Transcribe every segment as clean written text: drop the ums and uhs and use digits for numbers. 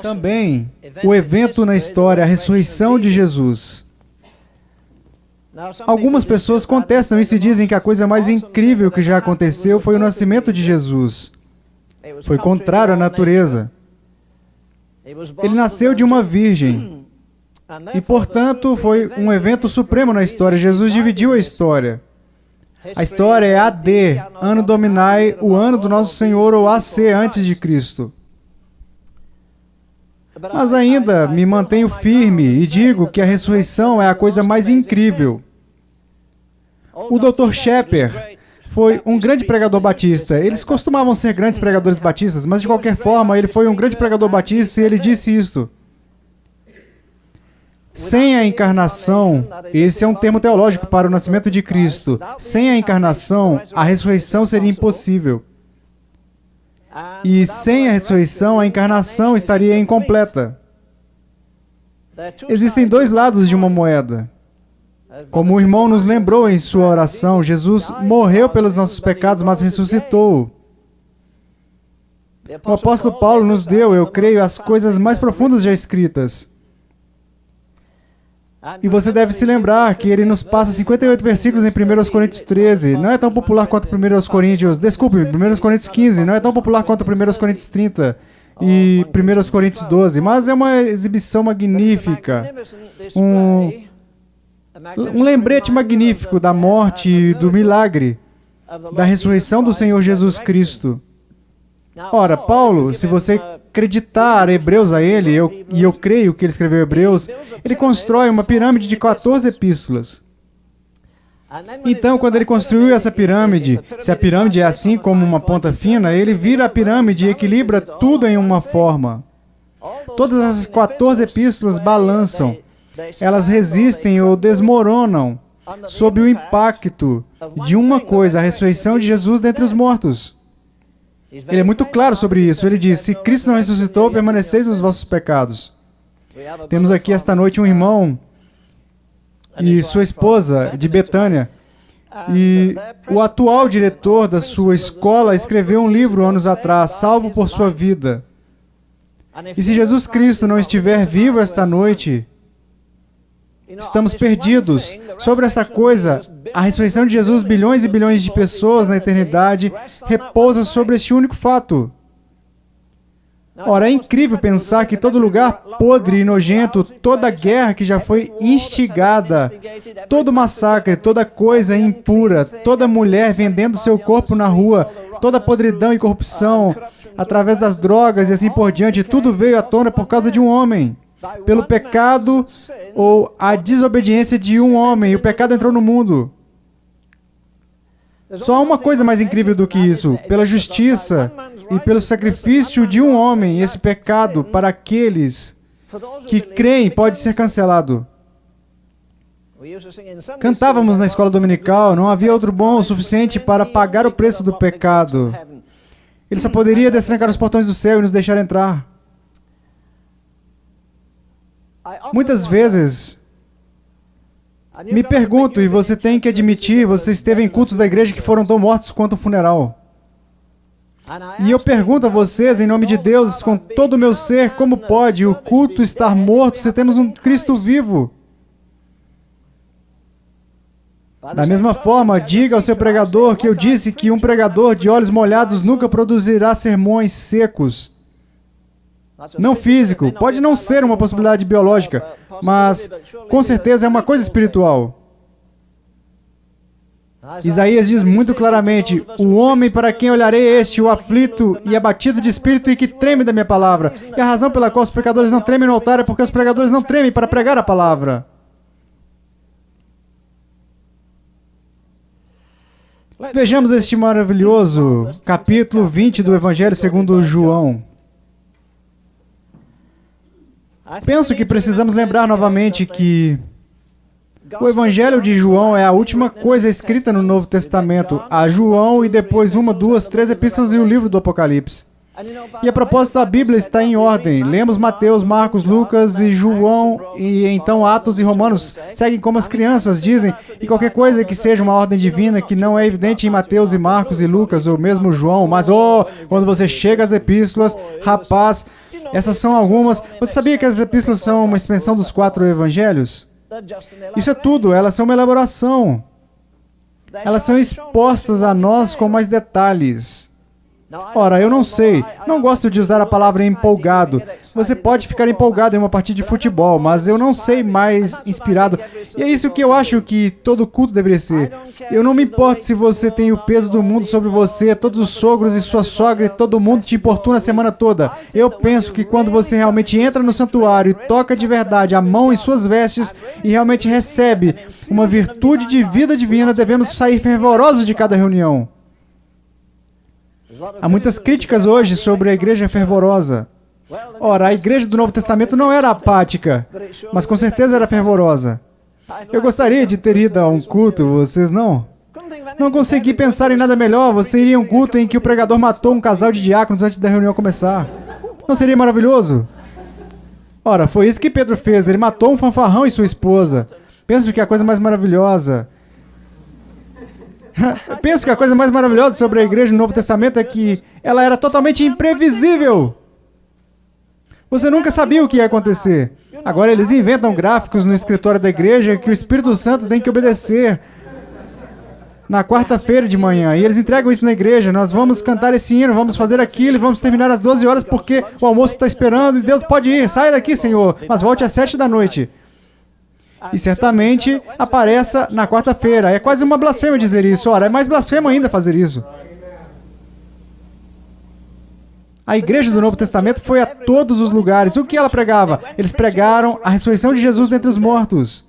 Também, o evento na história, a ressurreição de Jesus. Algumas pessoas contestam isso e dizem que a coisa mais incrível que já aconteceu foi o nascimento de Jesus. Foi contrário à natureza. Ele nasceu de uma virgem. E, portanto, foi um evento supremo na história. Jesus dividiu a história. A história é AD, Anno Domini, o ano do nosso Senhor, ou AC, antes de Cristo. Mas ainda me mantenho firme e digo que a ressurreição é a coisa mais incrível. O Dr. Shepard foi um grande pregador batista. Eles costumavam ser grandes pregadores batistas, mas de qualquer forma, ele foi um grande pregador batista e ele disse isto. Sem a encarnação, esse é um termo teológico para o nascimento de Cristo. Sem a encarnação, a ressurreição seria impossível. E sem a ressurreição, a encarnação estaria incompleta. Existem dois lados de uma moeda. Como o irmão nos lembrou em sua oração, Jesus morreu pelos nossos pecados, mas ressuscitou. O apóstolo Paulo nos deu, eu creio, as coisas mais profundas já escritas. E você deve se lembrar que ele nos passa 58 versículos em 1 Coríntios 13. Não é tão popular quanto 1 Coríntios... Desculpe, 1 Coríntios 15. Não é tão popular quanto 1 Coríntios 30 e 1 Coríntios 12. Mas é uma exibição magnífica. Um lembrete magnífico da morte e do milagre, da ressurreição do Senhor Jesus Cristo. Ora, Paulo, se você acreditar Hebreus a ele, e eu creio que ele escreveu Hebreus, ele constrói uma pirâmide de 14 epístolas. Então, quando ele construiu essa pirâmide, se a pirâmide é assim como uma ponta fina, ele vira a pirâmide e equilibra tudo em uma forma. Todas essas 14 epístolas balançam. Elas resistem ou desmoronam sob o impacto de uma coisa, a ressurreição de Jesus dentre os mortos. Ele é muito claro sobre isso. Ele diz, se Cristo não ressuscitou, permaneceis nos vossos pecados. Temos aqui esta noite um irmão e sua esposa de Betânia. E o atual diretor da sua escola escreveu um livro anos atrás, Salvo por Sua Vida. E se Jesus Cristo não estiver vivo esta noite, estamos perdidos. Sobre essa coisa, a ressurreição de Jesus, bilhões e bilhões de pessoas na eternidade, repousa sobre este único fato. Ora, é incrível pensar que todo lugar podre e nojento, toda guerra que já foi instigada, todo massacre, toda coisa impura, toda mulher vendendo seu corpo na rua, toda podridão e corrupção, através das drogas e assim por diante, tudo veio à tona por causa de um homem. Pelo pecado ou a desobediência de um homem, o pecado entrou no mundo. Só há uma coisa mais incrível do que isso. Pela justiça e pelo sacrifício de um homem, esse pecado, para aqueles que creem, pode ser cancelado. Cantávamos na escola dominical, não havia outro bom o suficiente para pagar o preço do pecado. Ele só poderia destrancar os portões do céu e nos deixar entrar. Muitas vezes, me pergunto, e você tem que admitir, você esteve em cultos da igreja que foram tão mortos quanto o funeral. E eu pergunto a vocês, em nome de Deus, com todo o meu ser, como pode o culto estar morto se temos um Cristo vivo? Da mesma forma, diga ao seu pregador que eu disse que um pregador de olhos molhados nunca produzirá sermões secos. Não físico, pode não ser uma possibilidade biológica, mas com certeza é uma coisa espiritual. Isaías diz muito claramente, o homem para quem olharei este, o aflito e abatido de espírito e que treme da minha palavra. E a razão pela qual os pecadores não tremem no altar é porque os pregadores não tremem para pregar a palavra. Vejamos este maravilhoso capítulo 20 do Evangelho segundo João. Penso que precisamos lembrar novamente que o Evangelho de João é a última coisa escrita no Novo Testamento. Há João e depois 1, 2, 3 epístolas e o livro do Apocalipse. E a propósito, a Bíblia está em ordem. Lemos Mateus, Marcos, Lucas e João, e então Atos e Romanos seguem como as crianças dizem, e qualquer coisa que seja uma ordem divina que não é evidente em Mateus e Marcos e Lucas, ou mesmo João, mas, quando você chega às epístolas, rapaz, Essas são algumas. Você sabia que as epístolas são uma extensão dos 4 evangelhos? Isso é tudo, elas são uma elaboração. Elas são expostas a nós com mais detalhes. Ora, eu não sei, não gosto de usar a palavra empolgado. Você pode ficar empolgado em uma partida de futebol, mas eu não sei mais inspirado. E é isso que eu acho que todo culto deveria ser. Eu não me importo se você tem o peso do mundo sobre você, todos os sogros e sua sogra e todo mundo te importuna a semana toda. Eu penso que quando você realmente entra no santuário e toca de verdade a mão em suas vestes e realmente recebe uma virtude de vida divina, devemos sair fervorosos de cada reunião. Há muitas críticas hoje sobre a igreja fervorosa. Ora, a igreja do Novo Testamento não era apática, mas com certeza era fervorosa. Eu gostaria de ter ido a um culto, vocês não? Não consegui pensar em nada melhor. Você iria a um culto em que o pregador matou um casal de diáconos antes da reunião começar. Não seria maravilhoso? Ora, foi isso que Pedro fez. Ele matou um fanfarrão e sua esposa. Penso que a coisa mais maravilhosa sobre a igreja no Novo Testamento é que ela era totalmente imprevisível. Você nunca sabia o que ia acontecer. Agora eles inventam gráficos no escritório da igreja que o Espírito Santo tem que obedecer na quarta-feira de manhã. E eles entregam isso na igreja. Nós vamos cantar esse hino, vamos fazer aquilo, vamos terminar às 12 horas porque o almoço está esperando e Deus pode ir. Saia daqui, Senhor, mas volte às 7 da noite. E certamente apareça na quarta-feira. É quase uma blasfêmia dizer isso. Ora, é mais blasfemo ainda fazer isso. A igreja do Novo Testamento foi a todos os lugares. O que ela pregava? Eles pregaram a ressurreição de Jesus dentre os mortos.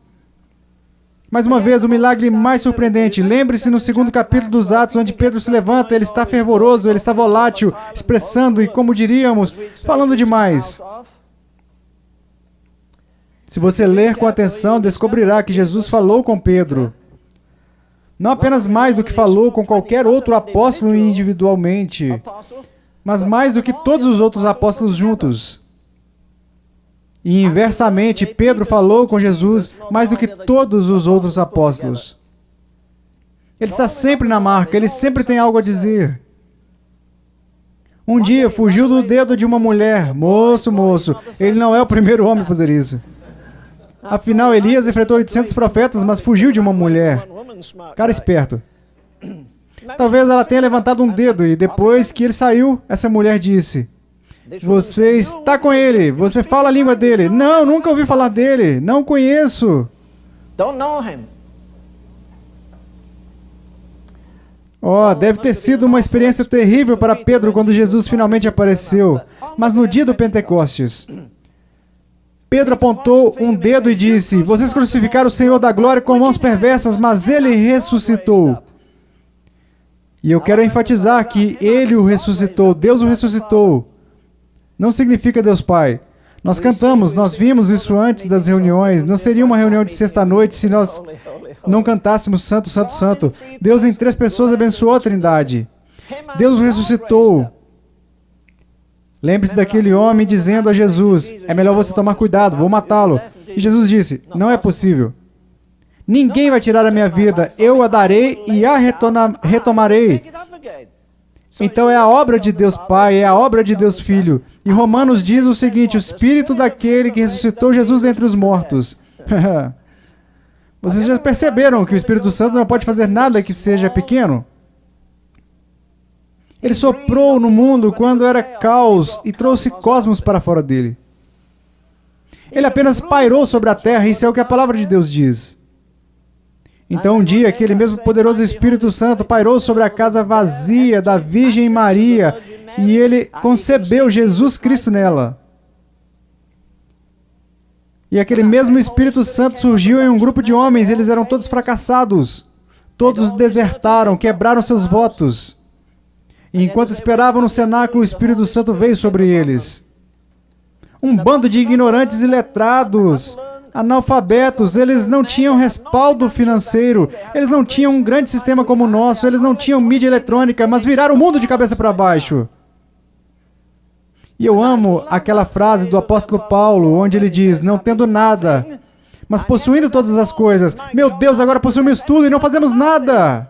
Mais uma vez, o milagre mais surpreendente. Lembre-se no 2º capítulo dos Atos, onde Pedro se levanta, ele está fervoroso, ele está volátil, expressando e, como diríamos, falando demais. Se você ler com atenção, descobrirá que Jesus falou com Pedro. Não apenas mais do que falou com qualquer outro apóstolo individualmente, mas mais do que todos os outros apóstolos juntos. E inversamente, Pedro falou com Jesus mais do que todos os outros apóstolos. Ele está sempre na marca, ele sempre tem algo a dizer. Um dia fugiu do dedo de uma mulher. Moço, ele não é o primeiro homem a fazer isso. Afinal, Elias enfrentou 800 profetas, mas fugiu de uma mulher. Cara esperto. Talvez ela tenha levantado um dedo e depois que ele saiu, essa mulher disse: você está com ele, você fala a língua dele. Não, nunca ouvi falar dele, não conheço. Oh, deve ter sido uma experiência terrível para Pedro quando Jesus finalmente apareceu. Mas no dia do Pentecostes, Pedro apontou um dedo e disse: vocês crucificaram o Senhor da glória com mãos perversas, mas ele ressuscitou. E eu quero enfatizar que ele o ressuscitou, Deus o ressuscitou. Não significa Deus Pai. Nós cantamos, nós vimos isso antes das reuniões. Não seria uma reunião de sexta-noite se nós não cantássemos Santo, Santo, Santo. Deus em 3 pessoas abençoou a Trindade. Deus o ressuscitou. Lembre-se daquele homem dizendo a Jesus: é melhor você tomar cuidado, vou matá-lo. E Jesus disse: não é possível. Ninguém vai tirar a minha vida, eu a darei e a retomarei. Então é a obra de Deus Pai, é a obra de Deus Filho. E Romanos diz o seguinte: o Espírito daquele que ressuscitou Jesus dentre os mortos. Vocês já perceberam que o Espírito Santo não pode fazer nada que seja pequeno? Ele soprou no mundo quando era caos e trouxe cosmos para fora dele. Ele apenas pairou sobre a terra, isso é o que a palavra de Deus diz. Então um dia aquele mesmo poderoso Espírito Santo pairou sobre a casa vazia da Virgem Maria e ele concebeu Jesus Cristo nela. E aquele mesmo Espírito Santo surgiu em um grupo de homens, eles eram todos fracassados. Todos desertaram, quebraram seus votos. E enquanto esperavam no cenáculo, o Espírito Santo veio sobre eles. Um bando de ignorantes e letrados, analfabetos, eles não tinham respaldo financeiro, eles não tinham um grande sistema como o nosso, eles não tinham mídia eletrônica, mas viraram o mundo de cabeça para baixo. E eu amo aquela frase do apóstolo Paulo, onde ele diz: não tendo nada, mas possuindo todas as coisas. Meu Deus, agora possuímos tudo e não fazemos nada.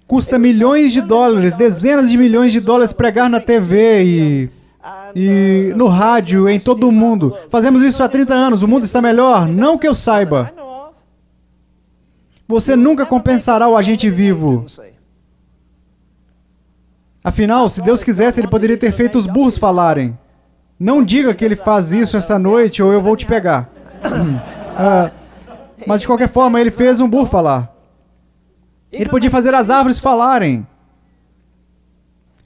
Custa milhões de dólares, dezenas de milhões de dólares pregar na TV e no rádio, em todo o mundo. Fazemos isso há 30 anos, o mundo está melhor? Não que eu saiba. Você nunca compensará o agente vivo. Afinal, se Deus quisesse, Ele poderia ter feito os burros falarem. Não diga que Ele faz isso esta noite ou eu vou te pegar. Mas de qualquer forma, Ele fez um burro falar. Ele podia fazer as árvores falarem.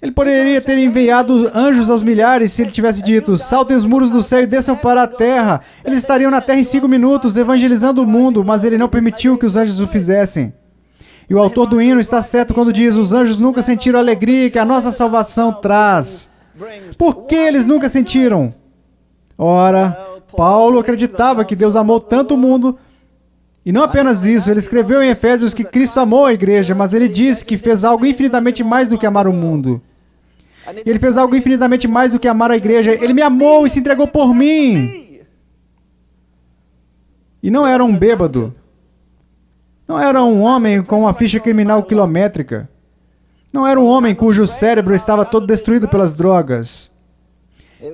Ele poderia ter enviado anjos aos milhares se Ele tivesse dito: saltem os muros do céu e desçam para a terra. Eles estariam na terra em 5 minutos, evangelizando o mundo, mas Ele não permitiu que os anjos o fizessem. E o autor do hino está certo quando diz: os anjos nunca sentiram a alegria que a nossa salvação traz. Por que eles nunca sentiram? Ora, Paulo acreditava que Deus amou tanto o mundo. E não apenas isso, ele escreveu em Efésios que Cristo amou a igreja, mas ele disse que fez algo infinitamente mais do que amar o mundo. E ele fez algo infinitamente mais do que amar a igreja. Ele me amou e se entregou por mim. E não era um bêbado. Não era um homem com uma ficha criminal quilométrica. Não era um homem cujo cérebro estava todo destruído pelas drogas.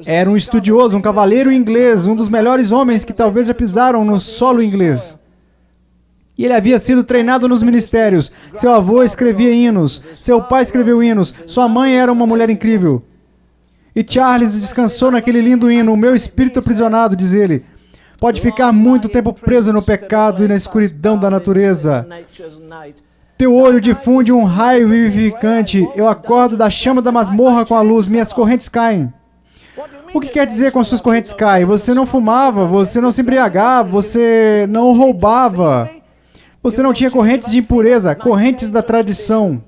Era um estudioso, um cavaleiro inglês, um dos melhores homens que talvez já pisaram no solo inglês. E ele havia sido treinado nos ministérios. Seu avô escrevia hinos. Seu pai escreveu hinos. Sua mãe era uma mulher incrível. E Charles descansou naquele lindo hino. O meu espírito aprisionado, diz ele, pode ficar muito tempo preso no pecado e na escuridão da natureza. Teu olho difunde um raio vivificante. Eu acordo da chama da masmorra com a luz. Minhas correntes caem. O que quer dizer com suas correntes caem? Você não fumava, você não se embriagava, você não roubava. Você não tinha correntes de impureza, correntes da tradição.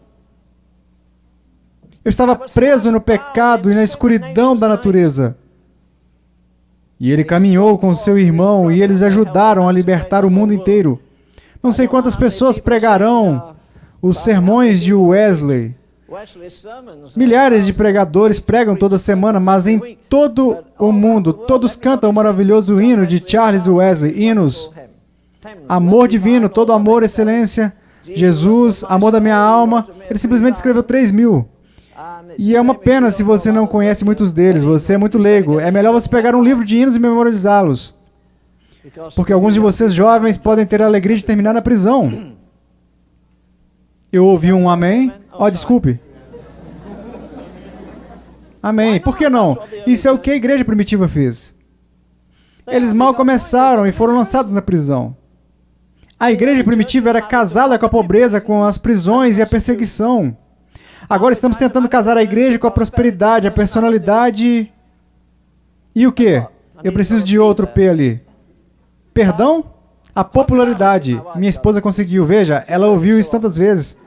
Eu estava preso no pecado e na escuridão da natureza. E ele caminhou com seu irmão e eles ajudaram a libertar o mundo inteiro. Não sei quantas pessoas pregarão os sermões de Wesley. Milhares de pregadores pregam toda semana, mas em todo o mundo, todos cantam o maravilhoso hino de Charles Wesley, hinos. Amor divino, todo amor, excelência, Jesus, amor da minha alma. Ele simplesmente escreveu 3.000. E é uma pena se você não conhece muitos deles, você é muito leigo. É melhor você pegar um livro de hinos e memorizá-los. Porque alguns de vocês jovens podem ter a alegria de terminar na prisão. Eu ouvi um amém? Desculpe. Amém. Por que não? Isso é o que a igreja primitiva fez. Eles mal começaram e foram lançados na prisão. A igreja primitiva era casada com a pobreza, com as prisões e a perseguição. Agora estamos tentando casar a igreja com a prosperidade, a personalidade... E o quê? Eu preciso de outro P ali. Perdão? A popularidade. Minha esposa conseguiu, veja, ela ouviu isso tantas vezes.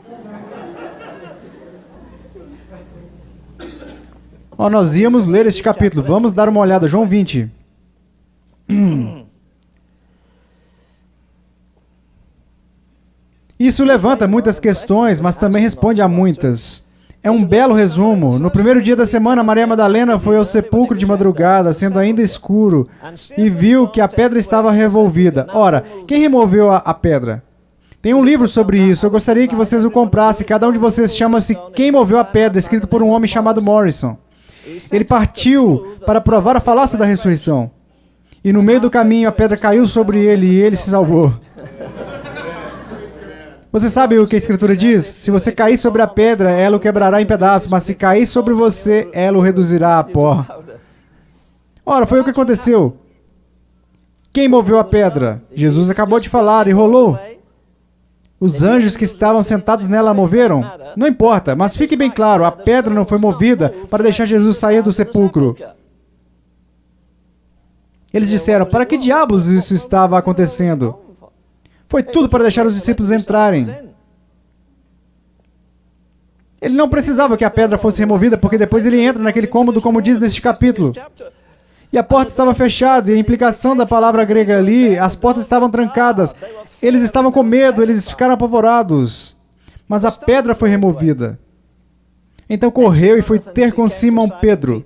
Nós íamos ler este capítulo. Vamos dar uma olhada. João 20. Isso levanta muitas questões, mas também responde a muitas. É um belo resumo. No primeiro dia da semana, Maria Madalena foi ao sepulcro de madrugada, sendo ainda escuro, e viu que a pedra estava revolvida. Ora, quem removeu a pedra? Tem um livro sobre isso. Eu gostaria que vocês o comprassem. Cada um de vocês chama-se Quem Moveu a Pedra, escrito por um homem chamado Morrison. Ele partiu para provar a falácia da ressurreição. E no meio do caminho, a pedra caiu sobre ele e ele se salvou. Você sabe o que a Escritura diz? Se você cair sobre a pedra, ela o quebrará em pedaços, mas se cair sobre você, ela o reduzirá a pó. Ora, foi o que aconteceu. Quem moveu a pedra? Jesus acabou de falar e rolou. Os anjos que estavam sentados nela a moveram? Não importa, mas fique bem claro, a pedra não foi movida para deixar Jesus sair do sepulcro. Eles disseram, para que diabos isso estava acontecendo? Foi tudo para deixar os discípulos entrarem. Ele não precisava que a pedra fosse removida, porque depois ele entra naquele cômodo, como diz neste capítulo. E a porta estava fechada, e a implicação da palavra grega ali, as portas estavam trancadas. Eles estavam com medo, eles ficaram apavorados. Mas a pedra foi removida. Então correu e foi ter com Simão Pedro.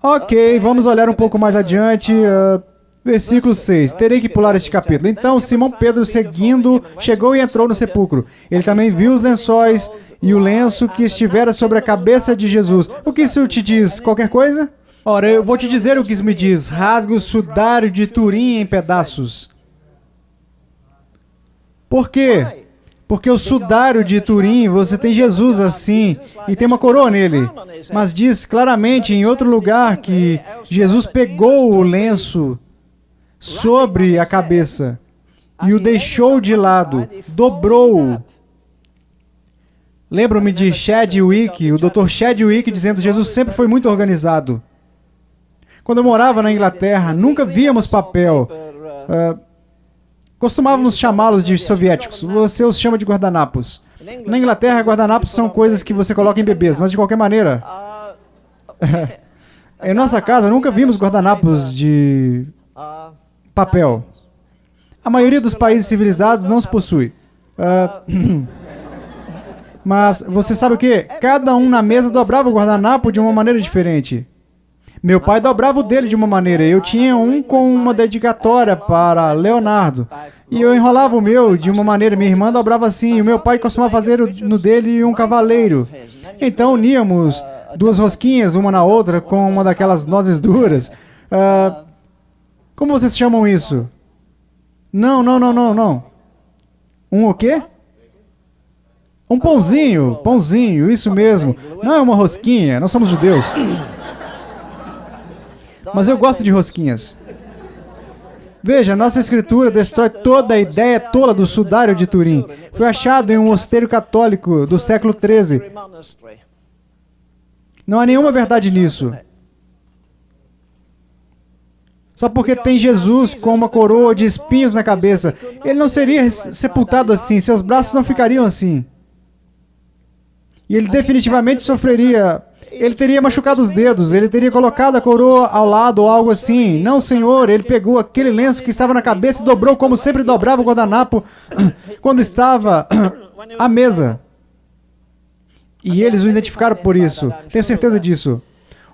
Ok, vamos olhar um pouco mais adiante. Versículo 6. Terei que pular este capítulo. Então Simão Pedro, seguindo, chegou e entrou no sepulcro. Ele também viu os lençóis e o lenço que estivera sobre a cabeça de Jesus. O que isso te diz? Qualquer coisa? Ora, eu vou te dizer o que isso me diz. Rasga o sudário de Turim em pedaços. Por quê? Porque o sudário de Turim, você tem Jesus assim, e tem uma coroa nele. Mas diz claramente em outro lugar que Jesus pegou o lenço sobre a cabeça e o deixou de lado, dobrou-o. Lembro-me de Chadwick, o Dr. Chadwick, dizendo que Jesus sempre foi muito organizado. Quando eu morava na Inglaterra, nunca víamos papel. Costumávamos chamá-los de soviéticos. Você os chama de guardanapos. Na Inglaterra, guardanapos são coisas que você coloca em bebês, mas de qualquer maneira... Em nossa casa, nunca vimos guardanapos de papel. A maioria dos países civilizados não os possui. Mas você sabe o quê? Cada um na mesa dobrava o guardanapo de uma maneira diferente. Meu pai dobrava o dele de uma maneira. Eu tinha um com uma dedicatória para Leonardo. E eu enrolava o meu de uma maneira. Minha irmã dobrava assim. E o meu pai costumava fazer no dele um cavaleiro. Então uníamos duas rosquinhas, uma na outra, com uma daquelas nozes duras. Como vocês chamam isso? Não. Um o quê? Um pãozinho. Pãozinho, isso mesmo. Não é uma rosquinha. Nós somos judeus. Mas eu gosto de rosquinhas. Veja, nossa escritura destrói toda a ideia tola do sudário de Turim. Foi achado em um mosteiro católico do século XIII. Não há nenhuma verdade nisso. Só porque tem Jesus com uma coroa de espinhos na cabeça. Ele não seria sepultado assim, seus braços não ficariam assim. E ele definitivamente sofreria... Ele teria machucado os dedos, ele teria colocado a coroa ao lado ou algo assim. Não, Senhor, ele pegou aquele lenço que estava na cabeça e dobrou como sempre dobrava o guardanapo quando estava à mesa. E eles o identificaram por isso. Tenho certeza disso.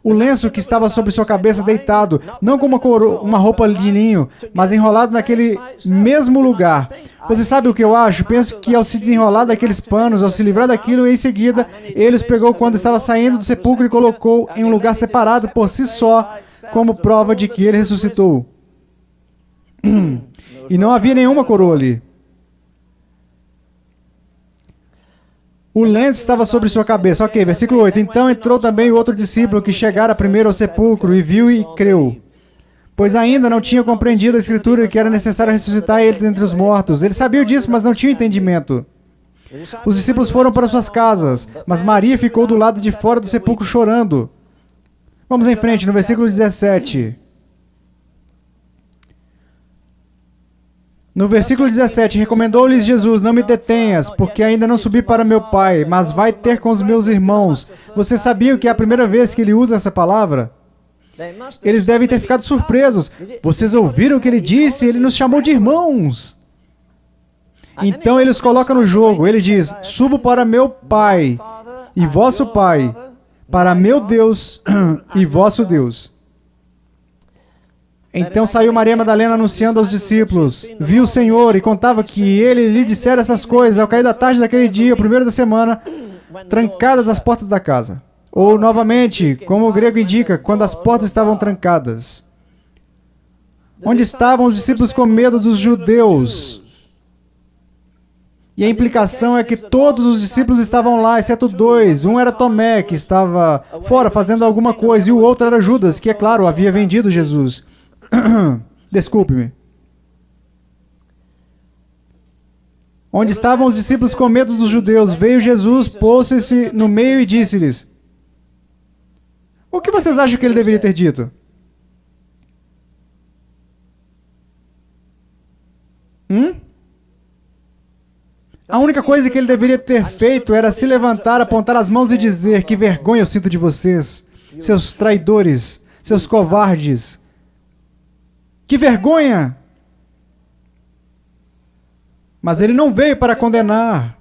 O lenço que estava sobre sua cabeça deitado, não com uma roupa de linho, mas enrolado naquele mesmo lugar. Você sabe o que eu acho? Penso que ao se desenrolar daqueles panos, ao se livrar daquilo, em seguida, ele os pegou quando estava saindo do sepulcro e colocou em um lugar separado por si só, como prova de que ele ressuscitou. E não havia nenhuma coroa ali. O lenço estava sobre sua cabeça. Ok, versículo 8. Então entrou também o outro discípulo que chegara primeiro ao sepulcro e viu e creu. Pois ainda não tinha compreendido a escritura que era necessário ressuscitar ele dentre os mortos. Ele sabia disso, mas não tinha entendimento. Os discípulos foram para suas casas, mas Maria ficou do lado de fora do sepulcro chorando. Vamos em frente, no versículo 17. No versículo 17, recomendou-lhes Jesus, não me detenhas, porque ainda não subi para meu Pai, mas vai ter com os meus irmãos. Você sabia que é a primeira vez que ele usa essa palavra? Eles devem ter ficado surpresos. Vocês ouviram o que ele disse? Ele nos chamou de irmãos. Então ele os coloca no jogo. Ele diz, subo para meu Pai e vosso Pai, para meu Deus e vosso Deus. Então saiu Maria Madalena anunciando aos discípulos, viu o Senhor e contava que ele lhe dissera essas coisas ao cair da tarde daquele dia, o primeiro da semana, trancadas as portas da casa. Ou, novamente, como o grego indica, quando as portas estavam trancadas. Onde estavam os discípulos com medo dos judeus? E a implicação é que todos os discípulos estavam lá, exceto dois. Um era Tomé, que estava fora fazendo alguma coisa, e o outro era Judas, que, é claro, havia vendido Jesus. Desculpe-me. Onde estavam os discípulos com medo dos judeus, veio Jesus, pôs-se no meio e disse-lhes, o que vocês acham que ele deveria ter dito? A única coisa que ele deveria ter feito era se levantar, apontar as mãos e dizer, que vergonha eu sinto de vocês, seus traidores, seus covardes. Que vergonha! Mas ele não veio para condenar.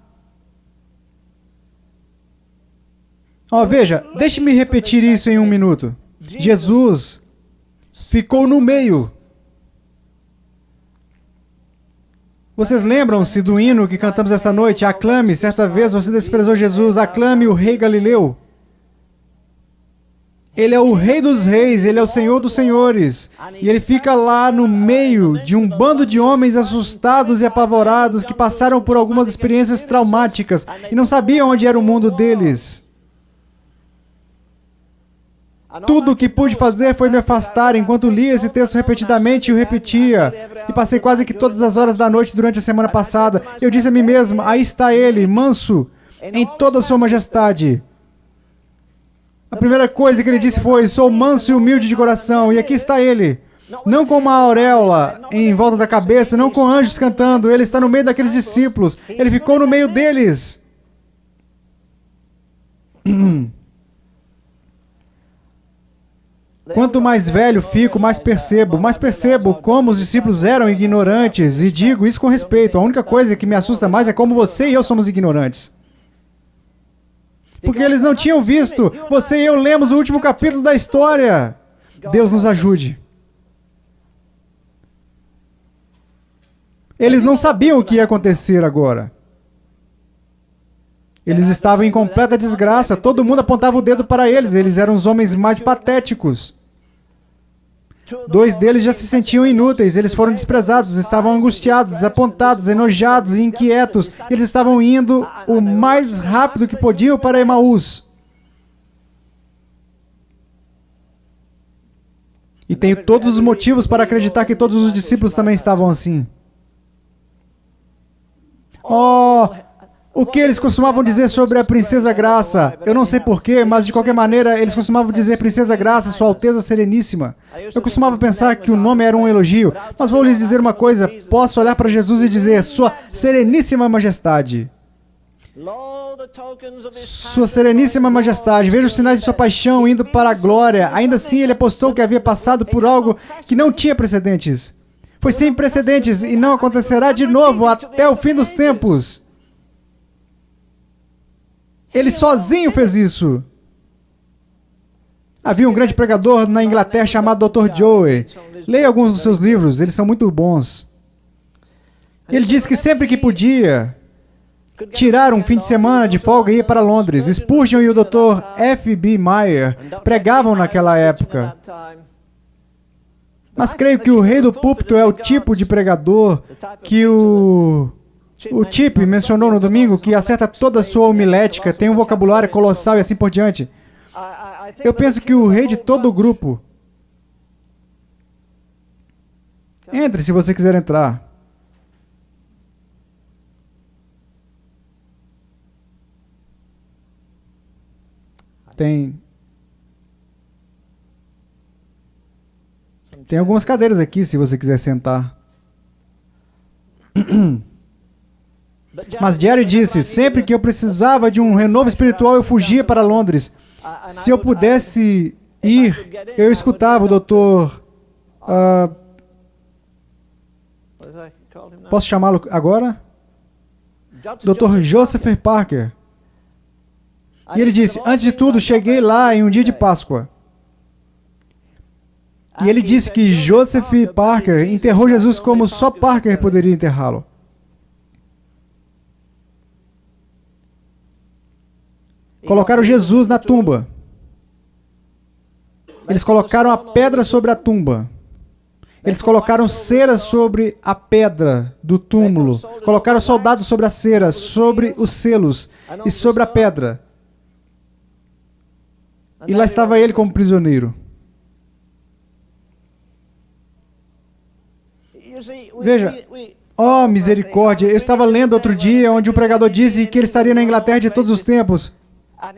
Veja, deixe-me repetir isso em um minuto. Jesus ficou no meio. Vocês lembram-se do hino que cantamos esta noite? Aclame, certa vez você desprezou Jesus, aclame o rei Galileu. Ele é o rei dos reis, ele é o senhor dos senhores. E ele fica lá no meio de um bando de homens assustados e apavorados que passaram por algumas experiências traumáticas e não sabiam onde era o mundo deles. Tudo o que pude fazer foi me afastar enquanto lia esse texto repetidamente e o repetia. E passei quase que todas as horas da noite durante a semana passada. Eu disse a mim mesmo, aí está ele, manso, em toda a sua majestade. A primeira coisa que ele disse foi, sou manso e humilde de coração, e aqui está ele. Não com uma auréola em volta da cabeça, não com anjos cantando, ele está no meio daqueles discípulos. Ele ficou no meio deles. Quanto mais velho fico, mais percebo como os discípulos eram ignorantes, e digo isso com respeito. A única coisa que me assusta mais é como você e eu somos ignorantes. Porque eles não tinham visto. Você e eu lemos o último capítulo da história. Deus nos ajude. Eles não sabiam o que ia acontecer agora. Eles estavam em completa desgraça. Todo mundo apontava o dedo para eles. Eles eram os homens mais patéticos. 2 deles já se sentiam inúteis. Eles foram desprezados, estavam angustiados, desapontados, enojados e inquietos. Eles estavam indo o mais rápido que podiam para Emaús. E tenho todos os motivos para acreditar que todos os discípulos também estavam assim. O que eles costumavam dizer sobre a Princesa Graça? Eu não sei porquê, mas de qualquer maneira, eles costumavam dizer Princesa Graça, Sua Alteza Sereníssima. Eu costumava pensar que o nome era um elogio, mas vou lhes dizer uma coisa, posso olhar para Jesus e dizer, Sua Sereníssima Majestade. Sua Sereníssima Majestade, veja os sinais de sua paixão indo para a glória. Ainda assim, ele apostou que havia passado por algo que não tinha precedentes. Foi sem precedentes e não acontecerá de novo até o fim dos tempos. Ele sozinho fez isso. Havia um grande pregador na Inglaterra chamado Dr. Joey. Leia alguns dos seus livros, eles são muito bons. Ele disse que sempre que podia tirar um fim de semana de folga e ir para Londres. Spurgeon e o Dr. F.B. Meyer pregavam naquela época. Mas creio que o rei do púlpito é o tipo de pregador que o Chip mencionou no domingo, que acerta toda a sua homilética, tem um vocabulário colossal e assim por diante. Eu penso que o rei de todo o grupo... Entre se você quiser entrar. Tem algumas cadeiras aqui, se você quiser sentar. Mas Jerry disse, sempre que eu precisava de um renovo espiritual, eu fugia para Londres. Se eu pudesse ir, eu escutava o doutor... posso chamá-lo agora? Dr. Joseph Parker. E ele disse, antes de tudo, cheguei lá em um dia de Páscoa. E ele disse que Joseph Parker enterrou Jesus como só Parker poderia enterrá-lo. Colocaram Jesus na tumba. Eles colocaram a pedra sobre a tumba. Eles colocaram cera sobre a pedra do túmulo. Colocaram soldados sobre a cera, sobre os selos e sobre a pedra. E lá estava ele como prisioneiro. Veja, oh misericórdia, eu estava lendo outro dia onde um pregador disse que ele estaria na Inglaterra de todos os tempos.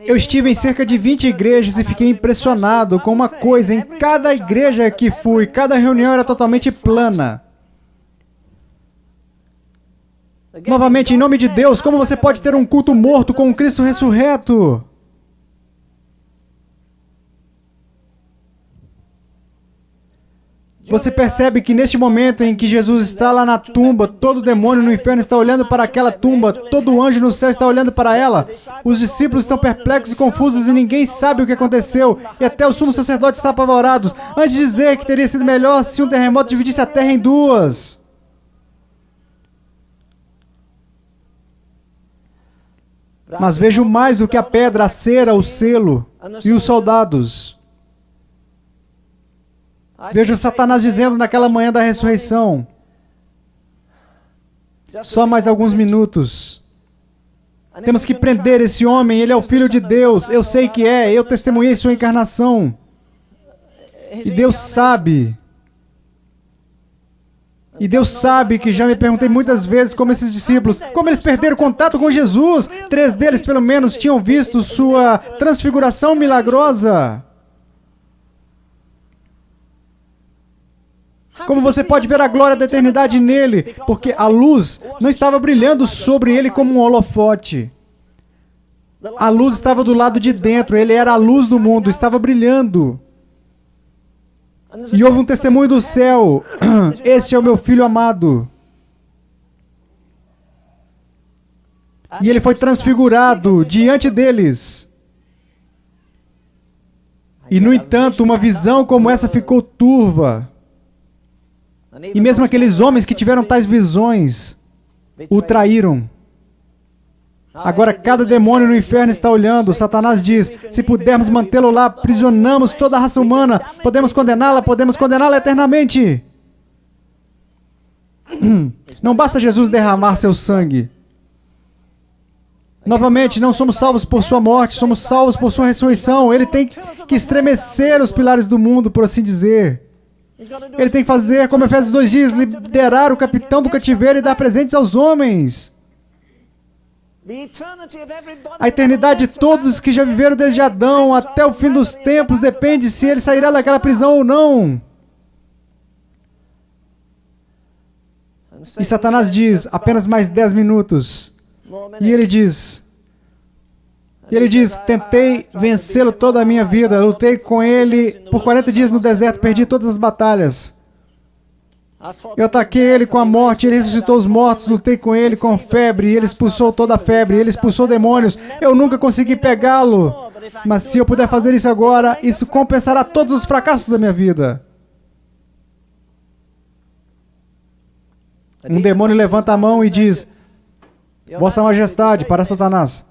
Eu estive em cerca de 20 igrejas e fiquei impressionado com uma coisa. Em cada igreja que fui, cada reunião era totalmente plana. Novamente, em nome de Deus, como você pode ter um culto morto com um Cristo ressurreto? Você percebe que neste momento em que Jesus está lá na tumba, todo demônio no inferno está olhando para aquela tumba, todo anjo no céu está olhando para ela, os discípulos estão perplexos e confusos e ninguém sabe o que aconteceu, e até o sumo sacerdote está apavorado, antes de dizer que teria sido melhor se um terremoto dividisse a terra em duas. Mas vejo mais do que a pedra, a cera, o selo e os soldados. Vejo Satanás dizendo naquela manhã da ressurreição: só mais alguns minutos. Temos que prender esse homem, ele é o Filho de Deus. Eu sei que é, eu testemunhei sua encarnação. E Deus sabe. E Deus sabe que já me perguntei muitas vezes como esses discípulos, como eles perderam contato com Jesus. 3 deles, pelo menos, tinham visto sua transfiguração milagrosa. Como você pode ver a glória da eternidade nele? Porque a luz não estava brilhando sobre ele como um holofote. A luz estava do lado de dentro, ele era a luz do mundo, estava brilhando. E houve um testemunho do céu: este é o meu filho amado. E ele foi transfigurado diante deles. E, no entanto, uma visão como essa ficou turva. E mesmo aqueles homens que tiveram tais visões o traíram. Agora cada demônio no inferno está olhando. Satanás diz: se pudermos mantê-lo lá, aprisionamos toda a raça humana. Podemos condená-la eternamente. Não basta Jesus derramar seu sangue. Novamente, não somos salvos por sua morte, somos salvos por sua ressurreição. Ele tem que estremecer os pilares do mundo, por assim dizer. Ele tem que fazer, como Efésios 2 diz, liderar o capitão do cativeiro e dar presentes aos homens. A eternidade de todos que já viveram desde Adão até o fim dos tempos depende se ele sairá daquela prisão ou não. E Satanás diz: apenas mais 10 minutos. E ele diz, tentei vencê-lo toda a minha vida, lutei com ele por 40 dias no deserto, perdi todas as batalhas. Eu ataquei ele com a morte, ele ressuscitou os mortos, lutei com ele com febre, e ele expulsou toda a febre, ele expulsou demônios. Eu nunca consegui pegá-lo, mas se eu puder fazer isso agora, isso compensará todos os fracassos da minha vida. Um demônio levanta a mão e diz: Vossa Majestade, para Satanás,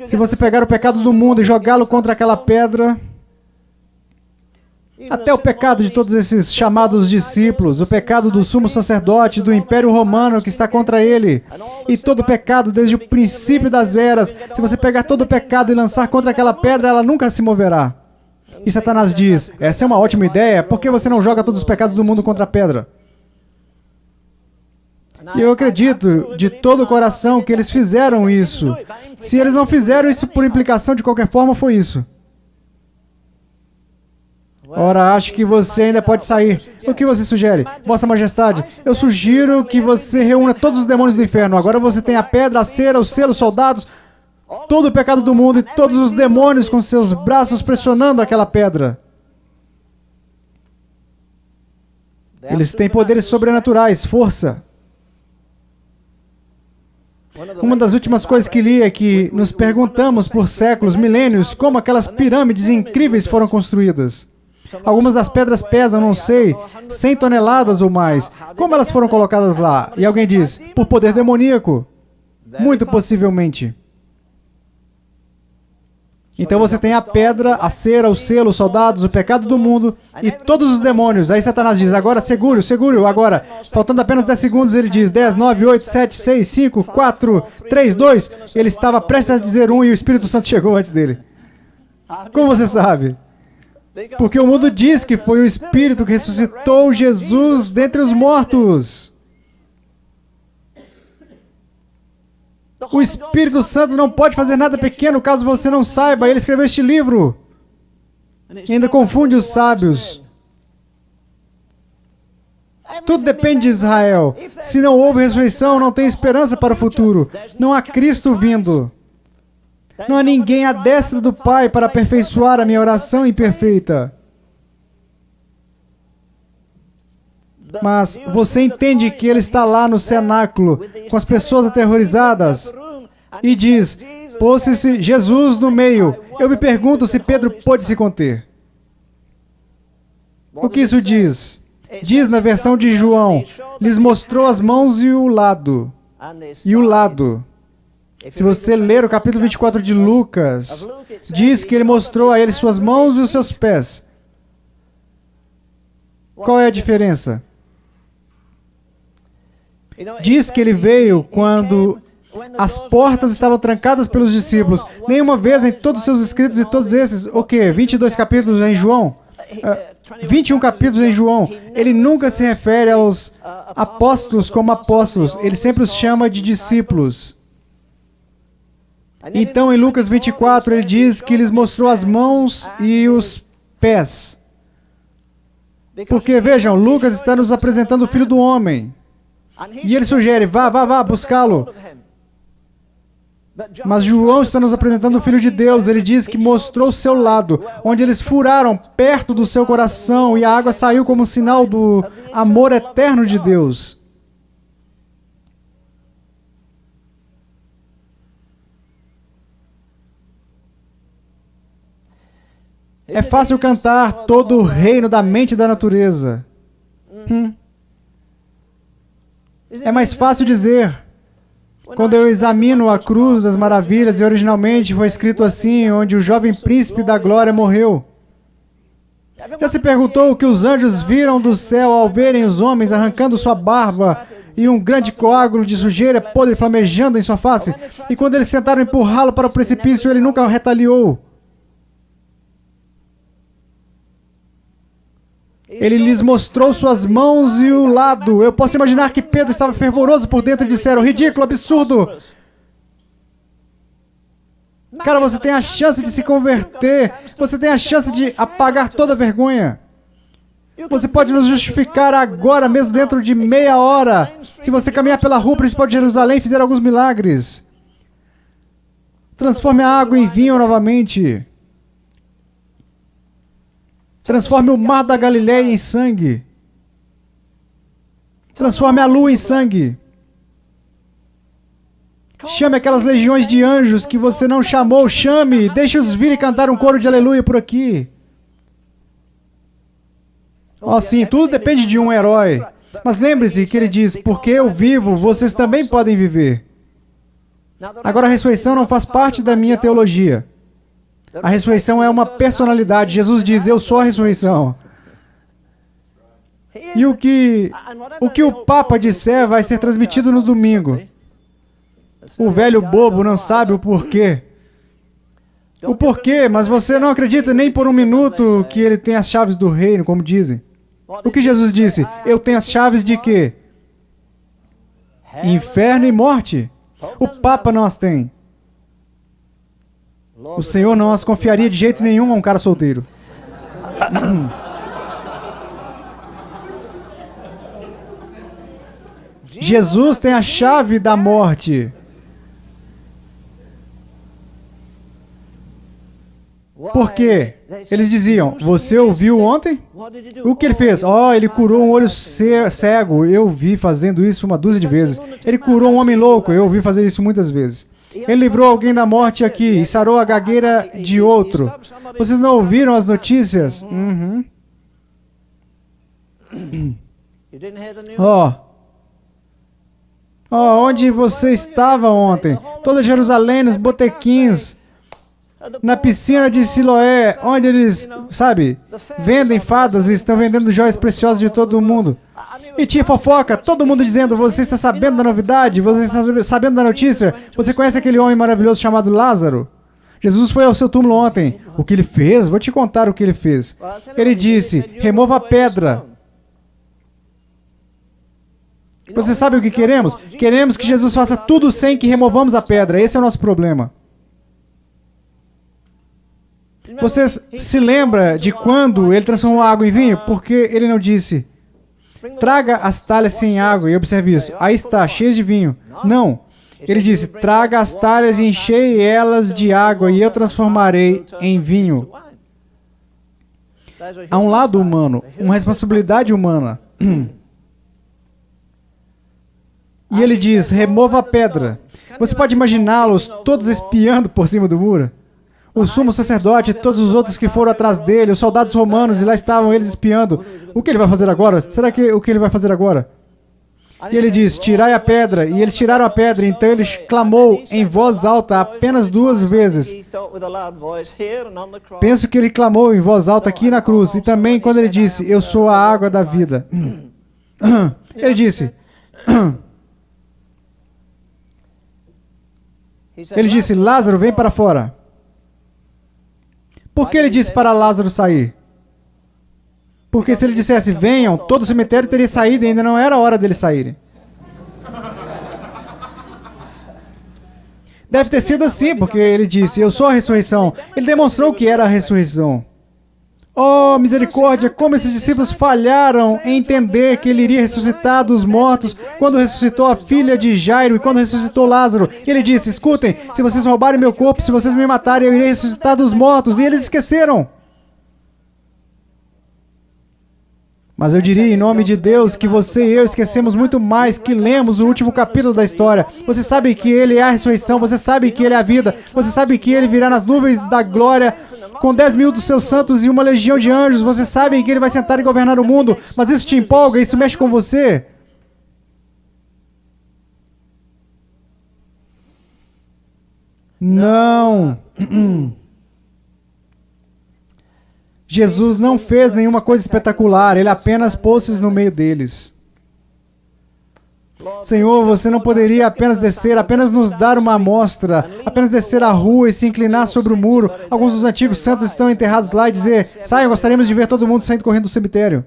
se você pegar o pecado do mundo e jogá-lo contra aquela pedra, até o pecado de todos esses chamados discípulos, o pecado do sumo sacerdote, do Império Romano que está contra ele, e todo o pecado desde o princípio das eras, se você pegar todo o pecado e lançar contra aquela pedra, ela nunca se moverá. E Satanás diz: essa é uma ótima ideia, por que você não joga todos os pecados do mundo contra a pedra? E eu acredito de todo o coração que eles fizeram isso. Se eles não fizeram isso por implicação, de qualquer forma, foi isso. Ora, acho que você ainda pode sair. O que você sugere? Vossa Majestade, eu sugiro que você reúna todos os demônios do inferno. Agora você tem a pedra, a cera, o selo, os soldados, todo o pecado do mundo e todos os demônios com seus braços pressionando aquela pedra. Eles têm poderes sobrenaturais, força. Uma das últimas coisas que li é que nos perguntamos por séculos, milênios, como aquelas pirâmides incríveis foram construídas. Algumas das pedras pesam, não sei, 100 toneladas ou mais. Como elas foram colocadas lá? E alguém diz: por poder demoníaco. Muito possivelmente. Então você tem a pedra, a cera, o selo, os soldados, o pecado do mundo e todos os demônios. Aí Satanás diz: agora segure, agora. Faltando apenas 10 segundos, ele diz: 10, 9, 8, 7, 6, 5, 4, 3, 2. Ele estava prestes a dizer 1 e o Espírito Santo chegou antes dele. Como você sabe? Porque o mundo diz que foi o Espírito que ressuscitou Jesus dentre os mortos. O Espírito Santo não pode fazer nada pequeno caso você não saiba. Ele escreveu este livro. E ainda confunde os sábios. Tudo depende de Israel. Se não houve ressurreição, não tem esperança para o futuro. Não há Cristo vindo. Não há ninguém à destra do Pai para aperfeiçoar a minha oração imperfeita. Mas você entende que ele está lá no cenáculo, com as pessoas aterrorizadas, e diz: pôs-se Jesus no meio. Eu me pergunto se Pedro pôde se conter. O que isso diz? Diz na versão de João: lhes mostrou as mãos e o lado. E o lado. Se você ler o capítulo 24 de Lucas, diz que ele mostrou a ele suas mãos e os seus pés. Qual é a diferença? Diz que ele veio quando as portas estavam trancadas pelos discípulos. Nenhuma vez em todos os seus escritos e todos esses, 22 capítulos em João, 21 capítulos em João, ele nunca se refere aos apóstolos como apóstolos, ele sempre os chama de discípulos. Então, em Lucas 24, ele diz que lhes mostrou as mãos e os pés. Porque, vejam, Lucas está nos apresentando o Filho do Homem. E ele sugere, vá, buscá-lo. Mas João está nos apresentando o Filho de Deus. Ele diz que mostrou o seu lado, onde eles furaram perto do seu coração e a água saiu como um sinal do amor eterno de Deus. É fácil cantar todo o reino da mente e da natureza. É mais fácil dizer, quando eu examino a cruz das maravilhas, e originalmente foi escrito assim, onde o jovem príncipe da glória morreu. Já se perguntou o que os anjos viram do céu ao verem os homens arrancando sua barba e um grande coágulo de sujeira podre flamejando em sua face? E quando eles tentaram empurrá-lo para o precipício, ele nunca retaliou. Ele lhes mostrou suas mãos e o lado. Eu posso imaginar que Pedro estava fervoroso por dentro e disseram, ridículo, absurdo. Cara, você tem a chance de se converter. Você tem a chance de apagar toda a vergonha. Você pode nos justificar agora, mesmo dentro de meia hora. Se você caminhar pela rua principal de Jerusalém e fizer alguns milagres. Transforme a água em vinho novamente. Transforme o mar da Galileia em sangue. Transforme a lua em sangue. Chame aquelas legiões de anjos que você não chamou. Chame, deixe-os vir e cantar um coro de aleluia por aqui. Sim, tudo depende de um herói. Mas lembre-se que ele diz, porque eu vivo, vocês também podem viver. Agora a ressurreição não faz parte da minha teologia. A ressurreição é uma personalidade. Jesus diz, eu sou a ressurreição. E o que o Papa disser vai ser transmitido no domingo. O velho bobo não sabe o porquê. O porquê, mas você não acredita nem por um minuto que ele tem as chaves do reino, como dizem. O que Jesus disse? Eu tenho as chaves de quê? Inferno e morte. O Papa não as tem. O Senhor não as confiaria de jeito nenhum a um cara solteiro. Jesus tem a chave da morte. Por quê? Eles diziam, você ouviu ontem? O que ele fez? Ele curou um olho cego. Eu vi fazendo isso uma dúzia de vezes. Ele curou um homem louco. Eu vi fazer isso muitas vezes. Ele livrou alguém da morte aqui e sarou a gagueira de outro. Vocês não ouviram as notícias? Onde você estava ontem? Toda Jerusalém, nos botequins, na piscina de Siloé, onde eles, vendem fadas e estão vendendo joias preciosas de todo mundo. E tinha fofoca, todo mundo dizendo, você está sabendo da novidade? Você está sabendo da notícia? Você conhece aquele homem maravilhoso chamado Lázaro? Jesus foi ao seu túmulo ontem. O que ele fez? Vou te contar o que ele fez. Ele disse, remova a pedra. Você sabe o que queremos? Queremos que Jesus faça tudo sem que removamos a pedra. Esse é o nosso problema. Vocês se lembram de quando ele transformou a água em vinho? Porque ele não disse, traga as talhas sem água, e observe isso. Aí está, cheias de vinho. Não. Ele disse, traga as talhas e enchei elas de água, e eu transformarei em vinho. Há um lado humano, uma responsabilidade humana. E ele diz, remova a pedra. Você pode imaginá-los todos espiando por cima do muro? O sumo sacerdote e todos os outros que foram atrás dele, os soldados romanos, e lá estavam eles espiando. O que ele vai fazer agora? Será que o que ele vai fazer agora? E ele diz, tirai a pedra. E eles tiraram a pedra. Então ele clamou em voz alta apenas 2 vezes. Penso que ele clamou em voz alta aqui na cruz. E também quando ele disse, eu sou a água da vida. Ele disse... Ele disse, Lázaro, vem para fora. Por que ele disse para Lázaro sair? Porque se ele dissesse, venham, todo o cemitério teria saído e ainda não era a hora deles saírem. Deve ter sido assim, porque ele disse, eu sou a ressurreição. Ele demonstrou que era a ressurreição. Oh, misericórdia, como esses discípulos falharam em entender que ele iria ressuscitar dos mortos quando ressuscitou a filha de Jairo e quando ressuscitou Lázaro. Ele disse, escutem, se vocês roubarem meu corpo, se vocês me matarem, eu irei ressuscitar dos mortos. E eles esqueceram. Mas eu diria, em nome de Deus, que você e eu esquecemos muito mais que lemos o último capítulo da história. Você sabe que Ele é a ressurreição, você sabe que Ele é a vida, você sabe que Ele virá nas nuvens da glória com 10.000 dos seus santos e uma legião de anjos. Você sabe que Ele vai sentar e governar o mundo, mas isso te empolga, isso mexe com você. Não. Jesus não fez nenhuma coisa espetacular, Ele apenas pôs-se no meio deles. Senhor, você não poderia apenas descer, apenas nos dar uma amostra, apenas descer a rua e se inclinar sobre o muro. Alguns dos antigos santos estão enterrados lá e dizer, saiam, gostaríamos de ver todo mundo saindo correndo do cemitério.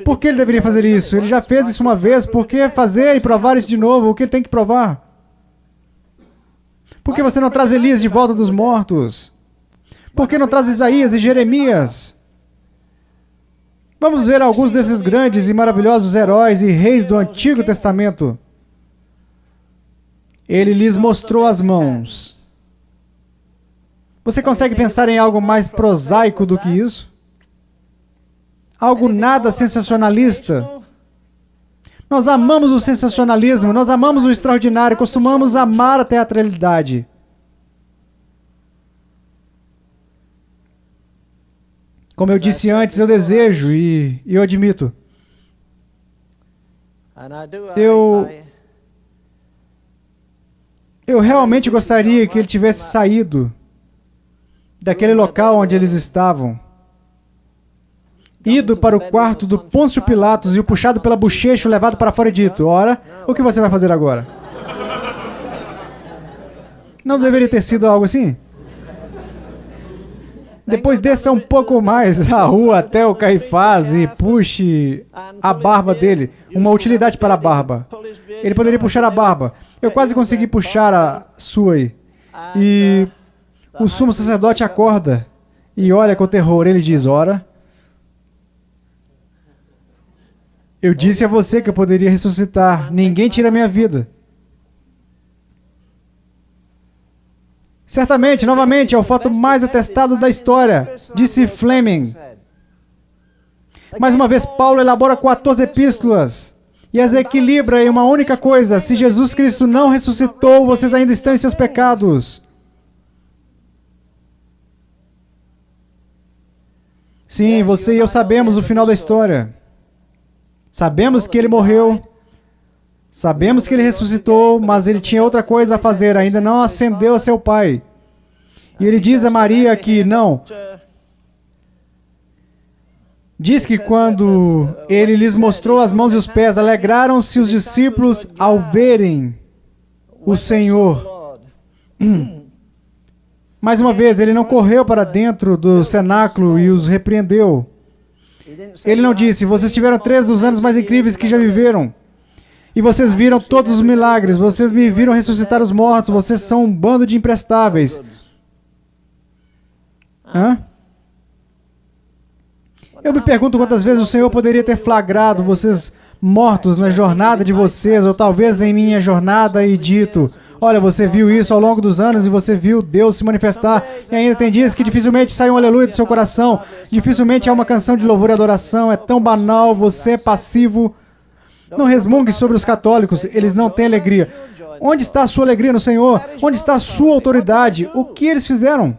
Por que ele deveria fazer isso? Ele já fez isso uma vez, por que fazer e provar isso de novo? O que ele tem que provar? Por que você não traz Elias de volta dos mortos? Por que não traz Isaías e Jeremias? Vamos ver alguns desses grandes e maravilhosos heróis e reis do Antigo Testamento. Ele lhes mostrou as mãos. Você consegue pensar em algo mais prosaico do que isso? Algo nada sensacionalista? Nós amamos o sensacionalismo, nós amamos o extraordinário, costumamos amar a teatralidade. Como eu disse antes, eu desejo e eu admito. Eu realmente gostaria que ele tivesse saído daquele local onde eles estavam, ido para o quarto do Pôncio Pilatos e o puxado pela bochecha, levado para fora e dito, ora, o que você vai fazer agora? Não deveria ter sido algo assim? Depois desça um pouco mais a rua até o Caifás e puxe a barba dele. Uma utilidade para a barba. Ele poderia puxar a barba. Eu quase consegui puxar a sua aí. E o sumo sacerdote acorda e olha com terror. Ele diz, ora, eu disse a você que eu poderia ressuscitar. Ninguém tira a minha vida. Certamente, novamente, é o fato mais atestado da história, disse Fleming. Mais uma vez, Paulo elabora 14 epístolas e as equilibra em uma única coisa. Se Jesus Cristo não ressuscitou, vocês ainda estão em seus pecados. Sim, você e eu sabemos o final da história. Sabemos que ele morreu. Sabemos que ele ressuscitou, mas ele tinha outra coisa a fazer, ainda não ascendeu a seu Pai. E ele diz a Maria que não. Diz que quando ele lhes mostrou as mãos e os pés, alegraram-se os discípulos ao verem o Senhor. Mais uma vez, ele não correu para dentro do cenáculo e os repreendeu. Ele não disse, vocês tiveram 3 dos anos mais incríveis que já viveram. E vocês viram todos os milagres, vocês me viram ressuscitar os mortos, vocês são um bando de imprestáveis. Hã? Eu me pergunto quantas vezes o Senhor poderia ter flagrado vocês mortos na jornada de vocês, ou talvez em minha jornada e dito, olha, você viu isso ao longo dos anos e você viu Deus se manifestar, e ainda tem dias que dificilmente sai um aleluia do seu coração, dificilmente há uma canção de louvor e adoração, é tão banal, você é passivo. Não resmungue sobre os católicos, eles não têm alegria. Onde está a sua alegria no Senhor? Onde está a sua autoridade? O que eles fizeram?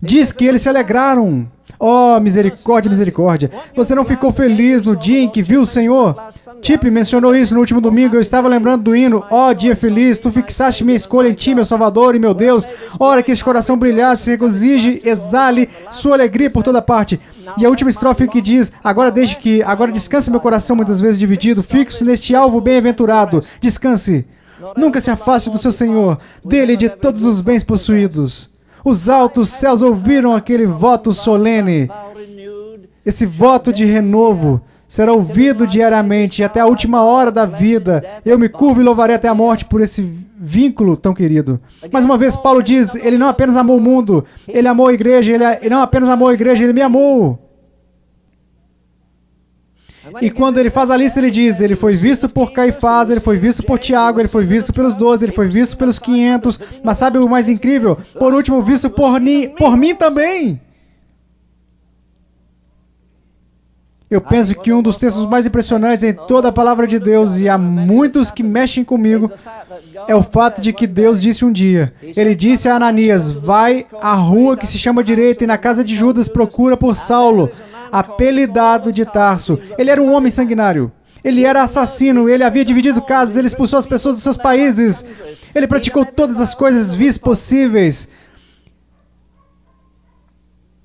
Diz que eles se alegraram. Oh, misericórdia, misericórdia. Você não ficou feliz no dia em que viu o Senhor? Chip mencionou isso no último domingo. Eu estava lembrando do hino. Oh, dia feliz. Tu fixaste minha escolha em ti, meu Salvador e meu Deus. Ora, que esse coração brilhasse, se regozije, exale sua alegria por toda parte. E a última estrofe que diz: agora descanse meu coração muitas vezes dividido. Fixo neste alvo bem-aventurado. Descanse. Nunca se afaste do seu Senhor. Dele e de todos os bens possuídos. Os altos céus ouviram aquele voto solene. Esse voto de renovo será ouvido diariamente até a última hora da vida. Eu me curvo e louvarei até a morte por esse vínculo tão querido. Mais uma vez, Paulo diz, ele não apenas amou o mundo, ele amou a igreja, ele não apenas amou a igreja, ele me amou. E quando ele faz a lista, ele diz, ele foi visto por Caifás, ele foi visto por Tiago, ele foi visto pelos 12, ele foi visto pelos 500, mas sabe o mais incrível? Por último, visto por mim também. Eu penso que um dos textos mais impressionantes em toda a palavra de Deus, e há muitos que mexem comigo, é o fato de que Deus disse um dia, ele disse a Ananias, vai à rua que se chama direita e na casa de Judas procura por Saulo, apelidado de Tarso. Ele era um homem sanguinário. Ele era assassino. Ele havia dividido casas. Ele expulsou as pessoas dos seus países. Ele praticou todas as coisas vis possíveis.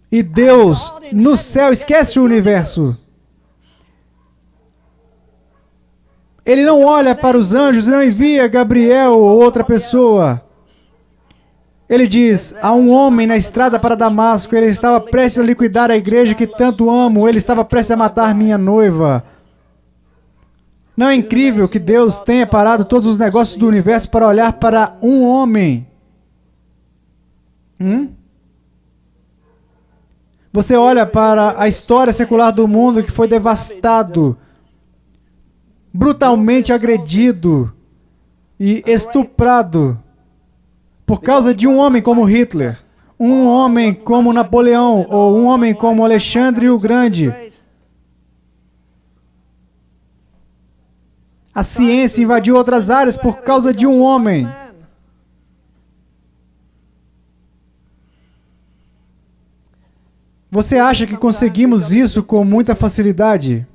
E Deus, no céu, esquece o universo. Ele não olha para os anjos e não envia Gabriel ou outra pessoa. Ele diz, há um homem na estrada para Damasco, ele estava prestes a liquidar a igreja que tanto amo, ele estava prestes a matar minha noiva. Não é incrível que Deus tenha parado todos os negócios do universo para olhar para um homem? Você olha para a história secular do mundo que foi devastado, brutalmente agredido e estuprado, por causa de um homem como Hitler, um homem como Napoleão, ou um homem como Alexandre o Grande. A ciência invadiu outras áreas por causa de um homem. Você acha que conseguimos isso com muita facilidade?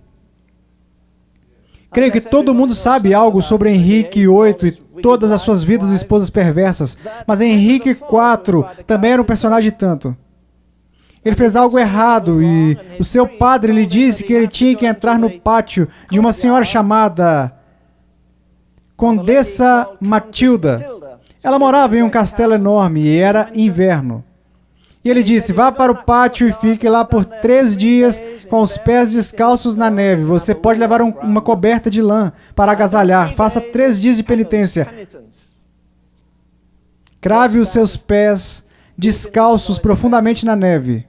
Creio que todo mundo sabe algo sobre Henrique VIII e todas as suas vidas e esposas perversas, mas Henrique IV também era um personagem tanto. Ele fez algo errado e o seu padre lhe disse que ele tinha que entrar no pátio de uma senhora chamada Condessa Matilda. Ela morava em um castelo enorme e era inverno. E ele disse, vá para o pátio e fique lá por 3 dias com os pés descalços na neve. Você pode levar uma coberta de lã para agasalhar. Faça 3 dias de penitência. Crave os seus pés descalços profundamente na neve.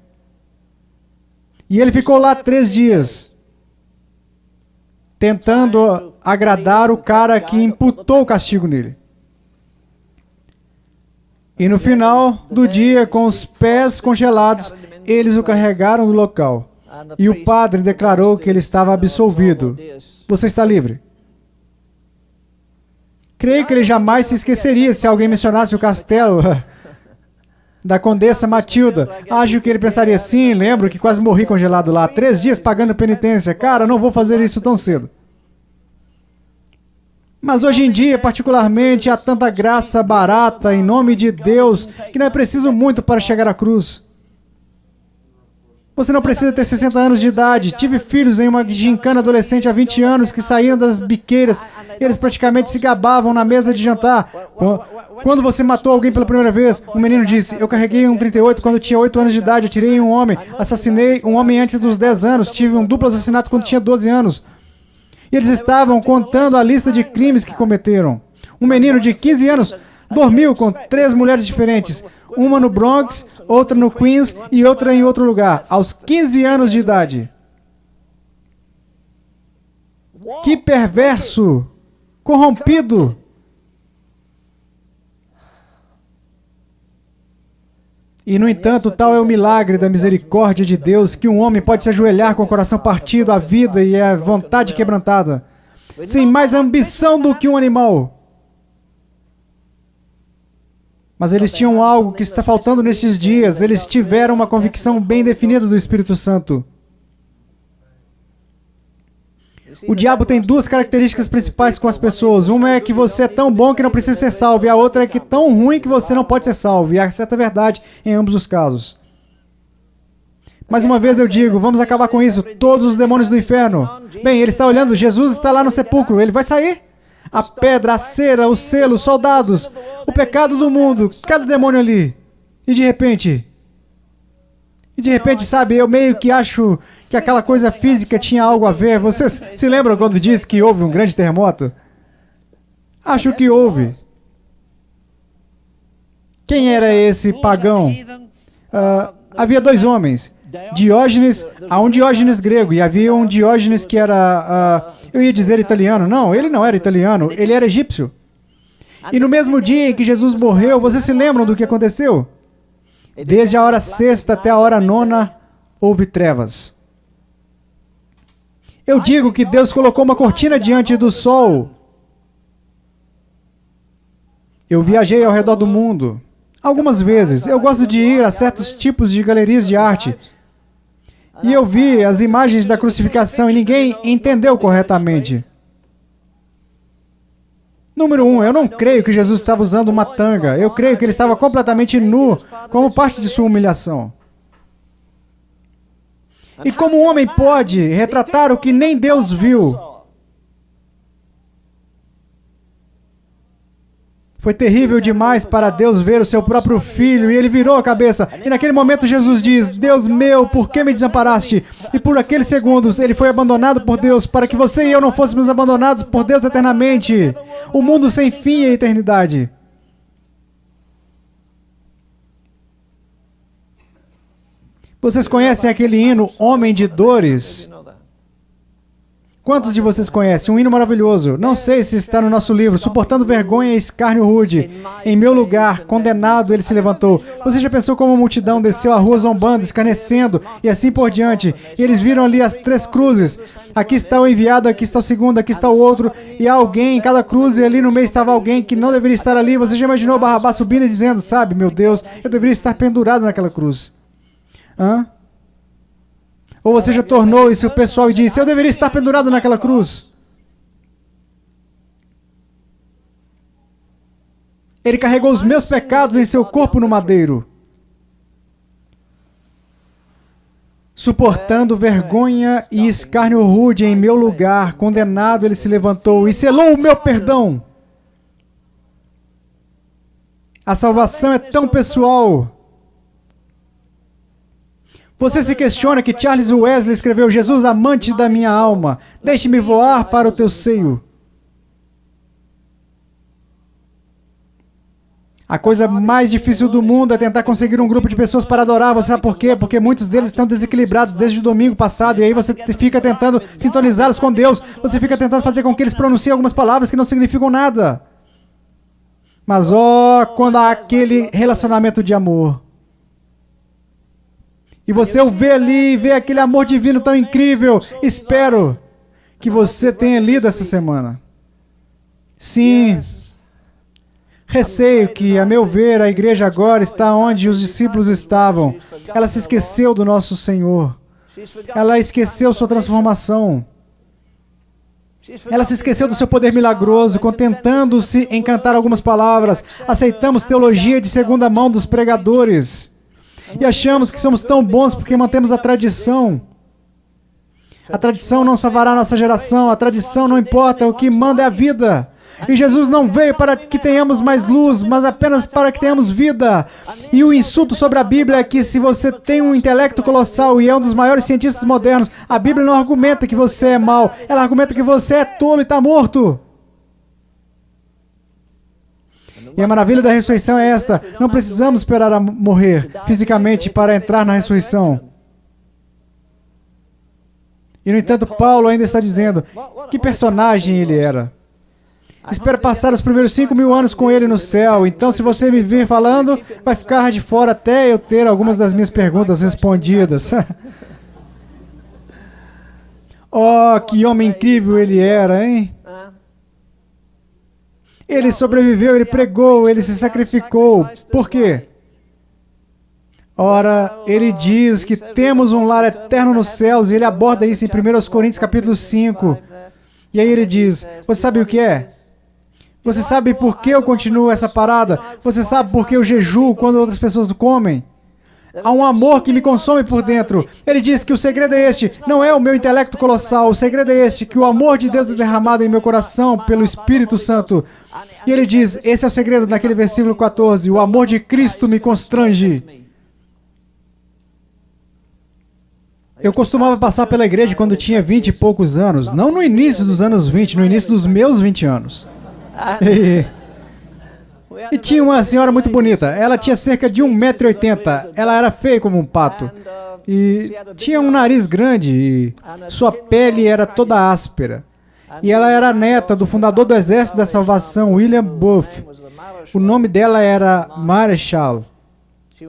E ele ficou lá 3 dias, tentando agradar o cara que imputou o castigo nele. E no final do dia, com os pés congelados, eles o carregaram do local. E o padre declarou que ele estava absolvido. Você está livre. Creio que ele jamais se esqueceria se alguém mencionasse o castelo da Condessa Matilda. Acho que ele pensaria assim, lembro que quase morri congelado lá, 3 dias pagando penitência. Cara, não vou fazer isso tão cedo. Mas hoje em dia, particularmente, há tanta graça barata em nome de Deus que não é preciso muito para chegar à cruz. Você não precisa ter 60 anos de idade. Tive filhos em uma gincana adolescente há 20 anos que saíram das biqueiras. Eles praticamente se gabavam na mesa de jantar. Quando você matou alguém pela primeira vez, um menino disse, eu carreguei um 38 quando tinha 8 anos de idade, atirei em um homem, assassinei um homem antes dos 10 anos, tive um duplo assassinato quando tinha 12 anos. E eles estavam contando a lista de crimes que cometeram. Um menino de 15 anos dormiu com 3 mulheres diferentes. Uma no Bronx, outra no Queens e outra em outro lugar. Aos 15 anos de idade. Que perverso! Corrompido! E, no entanto, tal é o milagre da misericórdia de Deus que um homem pode se ajoelhar com o coração partido, a vida e a vontade quebrantada, sem mais ambição do que um animal. Mas eles tinham algo que está faltando nestes dias. Eles tiveram uma convicção bem definida do Espírito Santo. O diabo tem duas características principais com as pessoas. Uma é que você é tão bom que não precisa ser salvo, e a outra é que tão ruim que você não pode ser salvo. E há certa verdade em ambos os casos. Mais uma vez eu digo, vamos acabar com isso. Todos os demônios do inferno. Bem, ele está olhando, Jesus está lá no sepulcro, ele vai sair? A pedra, a cera, o selo, os soldados, o pecado do mundo, cada demônio ali. E de repente, sabe, eu meio que acho que aquela coisa física tinha algo a ver. Vocês se lembram quando disse que houve um grande terremoto? Acho que houve. Quem era esse pagão? Havia dois homens. Diógenes, há um Diógenes grego e havia um Diógenes que era, eu ia dizer italiano. Não, ele não era italiano, ele era egípcio. E no mesmo dia em que Jesus morreu, vocês se lembram do que aconteceu? Desde a hora sexta até a hora nona, houve trevas. Eu digo que Deus colocou uma cortina diante do sol. Eu viajei ao redor do mundo. Algumas vezes. Eu gosto de ir a certos tipos de galerias de arte. E eu vi as imagens da crucificação e ninguém entendeu corretamente. Número 1, eu não creio que Jesus estava usando uma tanga. Eu creio que ele estava completamente nu, como parte de sua humilhação. E como um homem pode retratar o que nem Deus viu? Foi terrível demais para Deus ver o seu próprio filho, e ele virou a cabeça. E naquele momento Jesus diz, Deus meu, por que me desamparaste? E por aqueles segundos ele foi abandonado por Deus, para que você e eu não fôssemos abandonados por Deus eternamente. O mundo sem fim e a eternidade. Vocês conhecem aquele hino, Homem de Dores? Quantos de vocês conhecem? Um hino maravilhoso. Não sei se está no nosso livro. Suportando vergonha e escárnio rude. Em meu lugar, condenado, ele se levantou. Você já pensou como a multidão desceu a rua zombando, escarnecendo e assim por diante? E eles viram ali as três cruzes. Aqui está o enviado, aqui está o segundo, aqui está o outro. E há alguém em cada cruz e ali no meio estava alguém que não deveria estar ali. Você já imaginou Barrabás subindo e dizendo, sabe, meu Deus, eu deveria estar pendurado naquela cruz. Hã? Ou você já tornou isso o pessoal e disse, eu deveria estar pendurado naquela cruz. Ele carregou os meus pecados em seu corpo no madeiro. Suportando vergonha e escárnio rude em meu lugar, condenado, ele se levantou e selou o meu perdão. A salvação é tão pessoal. Você se questiona que Charles Wesley escreveu Jesus, amante da minha alma, deixe-me voar para o teu seio. A coisa mais difícil do mundo é tentar conseguir um grupo de pessoas para adorar. Você sabe por quê? Porque muitos deles estão desequilibrados desde o domingo passado, e aí você fica tentando sintonizá-los com Deus, você fica tentando fazer com que eles pronunciem algumas palavras que não significam nada. Mas quando há aquele relacionamento de amor, e você o vê ali, vê aquele amor divino tão incrível. Espero que você tenha lido essa semana. Sim. Receio que, a meu ver, a igreja agora está onde os discípulos estavam. Ela se esqueceu do nosso Senhor. Ela esqueceu sua transformação. Ela se esqueceu do seu poder milagroso, contentando-se em cantar algumas palavras. Aceitamos teologia de segunda mão dos pregadores. E achamos que somos tão bons porque mantemos a tradição. A tradição não salvará a nossa geração. A tradição não importa. O que manda é a vida. E Jesus não veio para que tenhamos mais luz, mas apenas para que tenhamos vida. E o insulto sobre a Bíblia é que se você tem um intelecto colossal e é um dos maiores cientistas modernos, a Bíblia não argumenta que você é mau. Ela argumenta que você é tolo e está morto. E a maravilha da ressurreição é esta. Não precisamos esperar a morrer fisicamente para entrar na ressurreição. E, no entanto, Paulo ainda está dizendo, que personagem ele era. Espero passar os primeiros 5.000 anos com ele no céu. Então, se você me vir falando, vai ficar de fora até eu ter algumas das minhas perguntas respondidas. Oh, que homem incrível ele era, hein? Ele sobreviveu, ele pregou, ele se sacrificou. Por quê? Ora, ele diz que temos um lar eterno nos céus, e ele aborda isso em 1 Coríntios capítulo 5. E aí ele diz, você sabe o que é? Você sabe por que eu continuo essa parada? Você sabe por que eu jejuo quando outras pessoas comem? Há um amor que me consome por dentro. Ele diz que o segredo é este, não é o meu intelecto colossal, o segredo é este, que o amor de Deus é derramado em meu coração pelo Espírito Santo. E ele diz, esse é o segredo naquele versículo 14, o amor de Cristo me constrange. Eu costumava passar pela igreja quando tinha 20 e poucos anos, não no início dos anos 20, no início dos meus 20 anos. E tinha uma senhora muito bonita, ela tinha cerca de 1,80 m, ela era feia como um pato, e tinha um nariz grande, e sua pele era toda áspera. E ela era neta do fundador do Exército da Salvação, William Booth. O nome dela era Maréchal,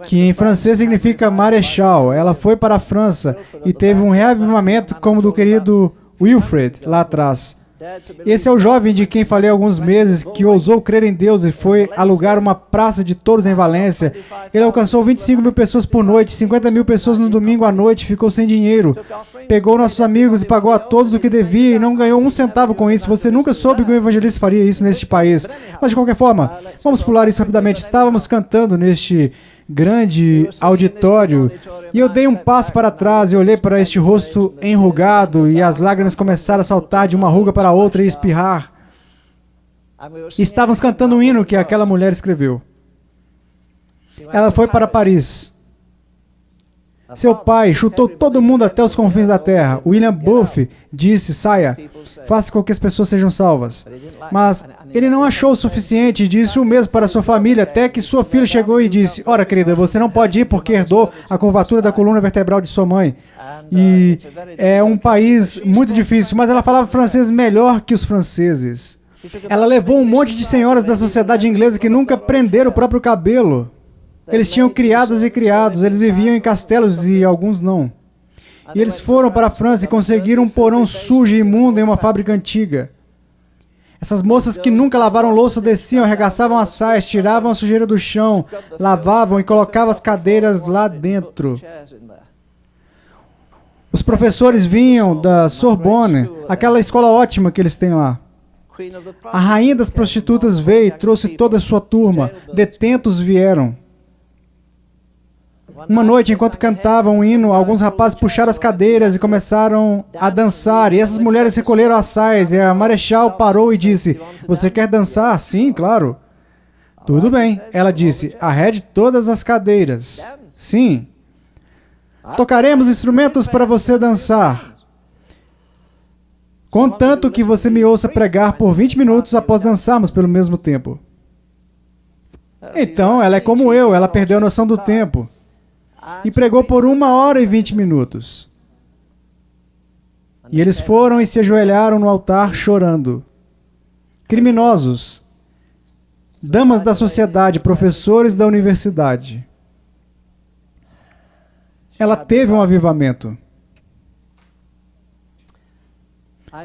que em francês significa marechal. Ela foi para a França e teve um reavivamento como do querido Wilfred lá atrás. Esse é o jovem de quem falei há alguns meses, que ousou crer em Deus e foi alugar uma praça de touros em Valência. Ele alcançou 25 mil pessoas por noite, 50 mil pessoas no domingo à noite, ficou sem dinheiro. Pegou nossos amigos e pagou a todos o que devia e não ganhou um centavo com isso. Você nunca soube que um evangelista faria isso neste país. Mas de qualquer forma, vamos pular isso rapidamente. Estávamos cantando neste grande auditório, e eu dei um passo para trás e olhei para este rosto enrugado, e as lágrimas começaram a saltar de uma ruga para outra e espirrar. E estávamos cantando um hino que aquela mulher escreveu. Ela foi para Paris. Seu pai chutou todo mundo até os confins da terra. William Booth disse, saia, faça com que as pessoas sejam salvas. Mas ele não achou o suficiente e disse o mesmo para sua família, até que sua filha chegou e disse, ora querida, você não pode ir porque herdou a curvatura da coluna vertebral de sua mãe. E é um país muito difícil, mas ela falava francês melhor que os franceses. Ela levou um monte de senhoras da sociedade inglesa que nunca prenderam o próprio cabelo. Eles tinham criadas e criados, eles viviam em castelos e alguns não. E eles foram para a França e conseguiram um porão sujo e imundo em uma fábrica antiga. Essas moças que nunca lavaram louça desciam, arregaçavam as saias, tiravam a sujeira do chão, lavavam e colocavam as cadeiras lá dentro. Os professores vinham da Sorbonne, aquela escola ótima que eles têm lá. A rainha das prostitutas veio e trouxe toda a sua turma. Detentos vieram. Uma noite, enquanto cantavam um hino, alguns rapazes puxaram as cadeiras e começaram a dançar, e essas mulheres recolheram as saias, e a marechal parou e disse, você quer dançar? Sim, claro. Tudo bem. Ela disse, arrede todas as cadeiras. Sim. Tocaremos instrumentos para você dançar, contanto que você me ouça pregar por 20 minutos após dançarmos pelo mesmo tempo. Então, ela é como eu, ela perdeu a noção do tempo. E pregou por 1h e 20 minutos. E eles foram e se ajoelharam no altar chorando. Criminosos, damas da sociedade, professores da universidade. Ela teve um avivamento.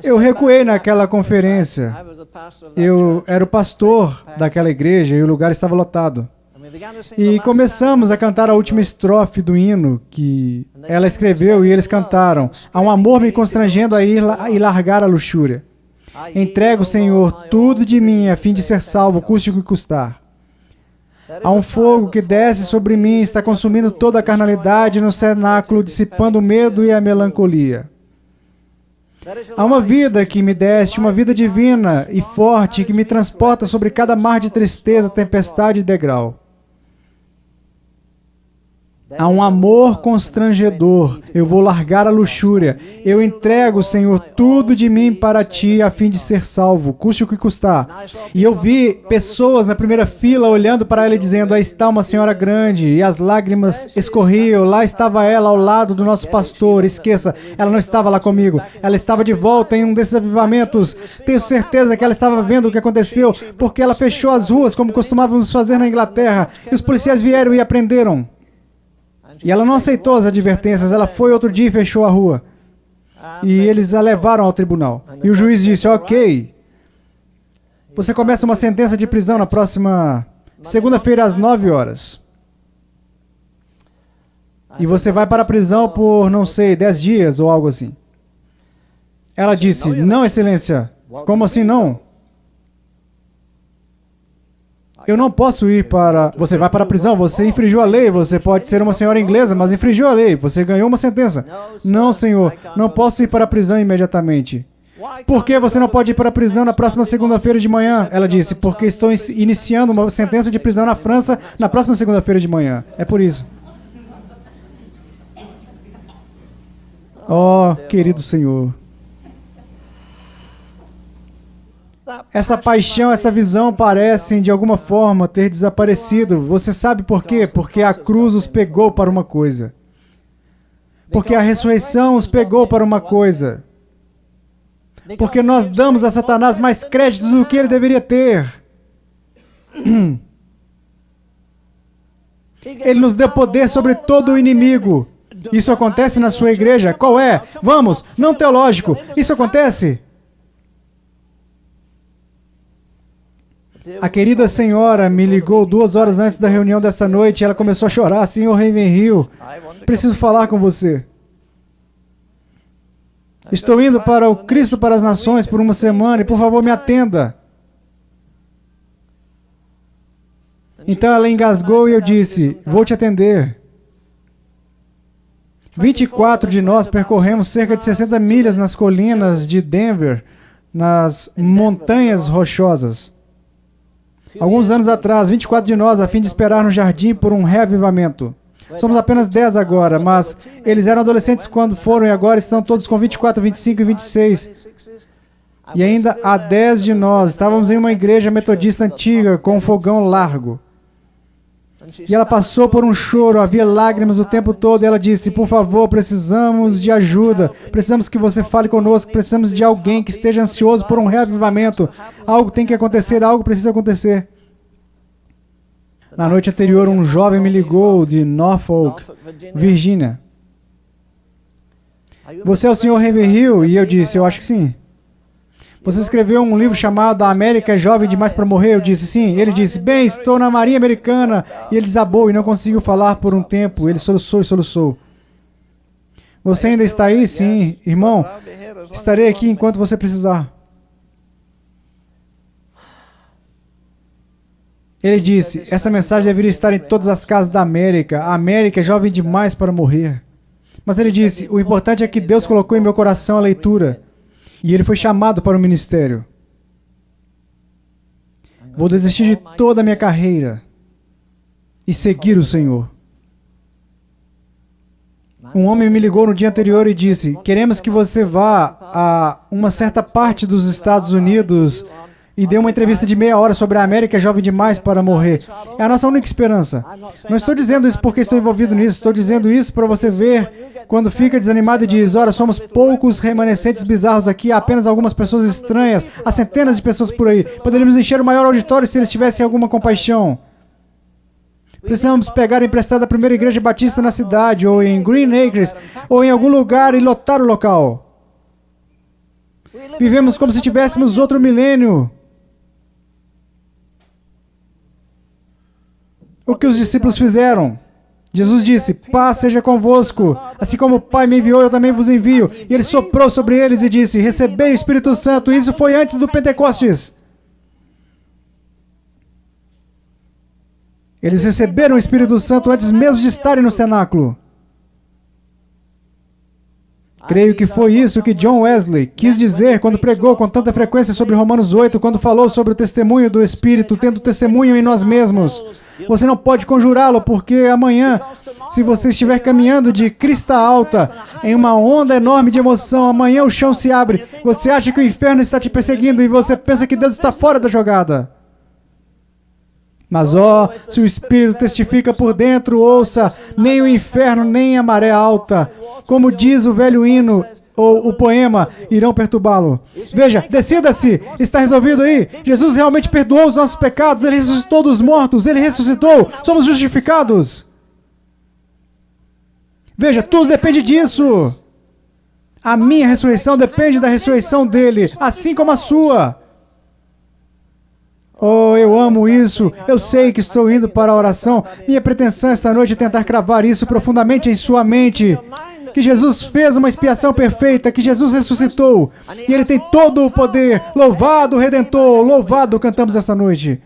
Eu recuei naquela conferência. Eu era o pastor daquela igreja e o lugar estava lotado. E começamos a cantar a última estrofe do hino que ela escreveu e eles cantaram. Há um amor me constrangendo a ir e largar a luxúria. Entrego, Senhor, tudo de mim a fim de ser salvo, custe o que custar. Há um fogo que desce sobre mim, está consumindo toda a carnalidade no cenáculo, dissipando o medo e a melancolia. Há uma vida que me deste, uma vida divina e forte que me transporta sobre cada mar de tristeza, tempestade e degrau. Há um amor constrangedor. Eu vou largar a luxúria. Eu entrego, Senhor, tudo de mim para Ti, a fim de ser salvo, custe o que custar. E eu vi pessoas na primeira fila olhando para ela e dizendo, aí está uma senhora grande, e as lágrimas escorriam. Lá estava ela ao lado do nosso pastor. Esqueça, ela não estava lá comigo. Ela estava de volta em um desses avivamentos. Tenho certeza que ela estava vendo o que aconteceu, porque ela fechou as ruas, como costumávamos fazer na Inglaterra, e os policiais vieram e a prenderam. E ela não aceitou as advertências, ela foi outro dia e fechou a rua. E eles a levaram ao tribunal. E o juiz disse, ok. Você começa uma sentença de prisão na próxima segunda-feira às 9 horas. E você vai para a prisão por, não sei, 10 dias ou algo assim. Ela disse, não, excelência. Como assim não? Eu não posso ir para... Você vai para a prisão, você infringiu a lei, você pode ser uma senhora inglesa, mas infringiu a lei, você ganhou uma sentença. Não, senhor, não posso ir para a prisão imediatamente. Por que você não pode ir para a prisão na próxima segunda-feira de manhã? Ela disse, porque estou iniciando uma sentença de prisão na França na próxima segunda-feira de manhã. É por isso. Oh, querido Senhor. Essa paixão, essa visão parecem, de alguma forma, ter desaparecido. Você sabe por quê? Porque a cruz os pegou para uma coisa. Porque a ressurreição os pegou para uma coisa. Porque nós damos a Satanás mais crédito do que ele deveria ter. Ele nos deu poder sobre todo o inimigo. Isso acontece na sua igreja? Qual é? Vamos, não teológico. Isso acontece? A querida senhora me ligou 2 horas antes da reunião desta noite e ela começou a chorar. Senhor Ravenhill, preciso falar com você. Estou indo para o Cristo para as Nações por uma semana e por favor me atenda. Então ela engasgou e eu disse, vou te atender. 24 de nós percorremos cerca de 60 milhas nas colinas de Denver, nas montanhas rochosas. Alguns anos atrás, 24 de nós, a fim de esperar no jardim por um reavivamento. Somos apenas 10 agora, mas eles eram adolescentes quando foram e agora estão todos com 24, 25 e 26. E ainda há 10 de nós. Estávamos em uma igreja metodista antiga com um fogão largo. E ela passou por um choro, havia lágrimas o tempo todo e ela disse, por favor, precisamos de ajuda, precisamos que você fale conosco, precisamos de alguém que esteja ansioso por um reavivamento. Algo tem que acontecer, algo precisa acontecer. Na noite anterior, um jovem me ligou de Norfolk, Virgínia. Você é o Sr. Ravenhill? E eu disse, eu acho que sim. Você escreveu um livro chamado A América é Jovem Demais para Morrer? Eu disse, sim. Ele disse, bem, estou na Marinha Americana. E ele desabou e não conseguiu falar por um tempo. Ele soluçou e soluçou. Você ainda está aí? Sim. Irmão, estarei aqui enquanto você precisar. Ele disse, essa mensagem deveria estar em todas as casas da América. A América é jovem demais para morrer. Mas ele disse, o importante é que Deus colocou em meu coração a leitura. E ele foi chamado para o ministério. Vou desistir de toda a minha carreira e seguir o Senhor. Um homem me ligou no dia anterior e disse, queremos que você vá a uma certa parte dos Estados Unidos e dê uma entrevista de meia hora sobre a América é jovem demais para morrer. É a nossa única esperança. Não estou dizendo isso porque estou envolvido nisso, estou dizendo isso para você ver quando fica desanimado e diz, ora, somos poucos remanescentes bizarros aqui, há apenas algumas pessoas estranhas, há centenas de pessoas por aí. Poderíamos encher o maior auditório se eles tivessem alguma compaixão. Precisamos pegar emprestado a primeira igreja batista na cidade, ou em Green Acres, ou em algum lugar e lotar o local. Vivemos como se tivéssemos outro milênio. O que os discípulos fizeram? Jesus disse, paz seja convosco, assim como o Pai me enviou, eu também vos envio. E ele soprou sobre eles e disse, recebei o Espírito Santo. Isso foi antes do Pentecostes. Eles receberam o Espírito Santo antes mesmo de estarem no cenáculo. Creio que foi isso que John Wesley quis dizer quando pregou com tanta frequência sobre Romanos 8, quando falou sobre o testemunho do Espírito, tendo testemunho em nós mesmos. Você não pode conjurá-lo, porque amanhã, se você estiver caminhando de crista alta, em uma onda enorme de emoção, amanhã o chão se abre, você acha que o inferno está te perseguindo e você pensa que Deus está fora da jogada. Mas, se o Espírito testifica por dentro, ouça, nem o inferno, nem a maré alta, como diz o velho hino, ou o poema, irão perturbá-lo. Veja, decida-se, está resolvido aí. Jesus realmente perdoou os nossos pecados, Ele ressuscitou dos mortos, Ele ressuscitou, somos justificados. Veja, tudo depende disso. A minha ressurreição depende da ressurreição dele, assim como a sua. Oh, eu amo isso. Eu sei que estou indo para a oração. Minha pretensão esta noite é tentar cravar isso profundamente em sua mente. Que Jesus fez uma expiação perfeita, que Jesus ressuscitou. E Ele tem todo o poder. Louvado o Redentor, louvado, cantamos esta noite.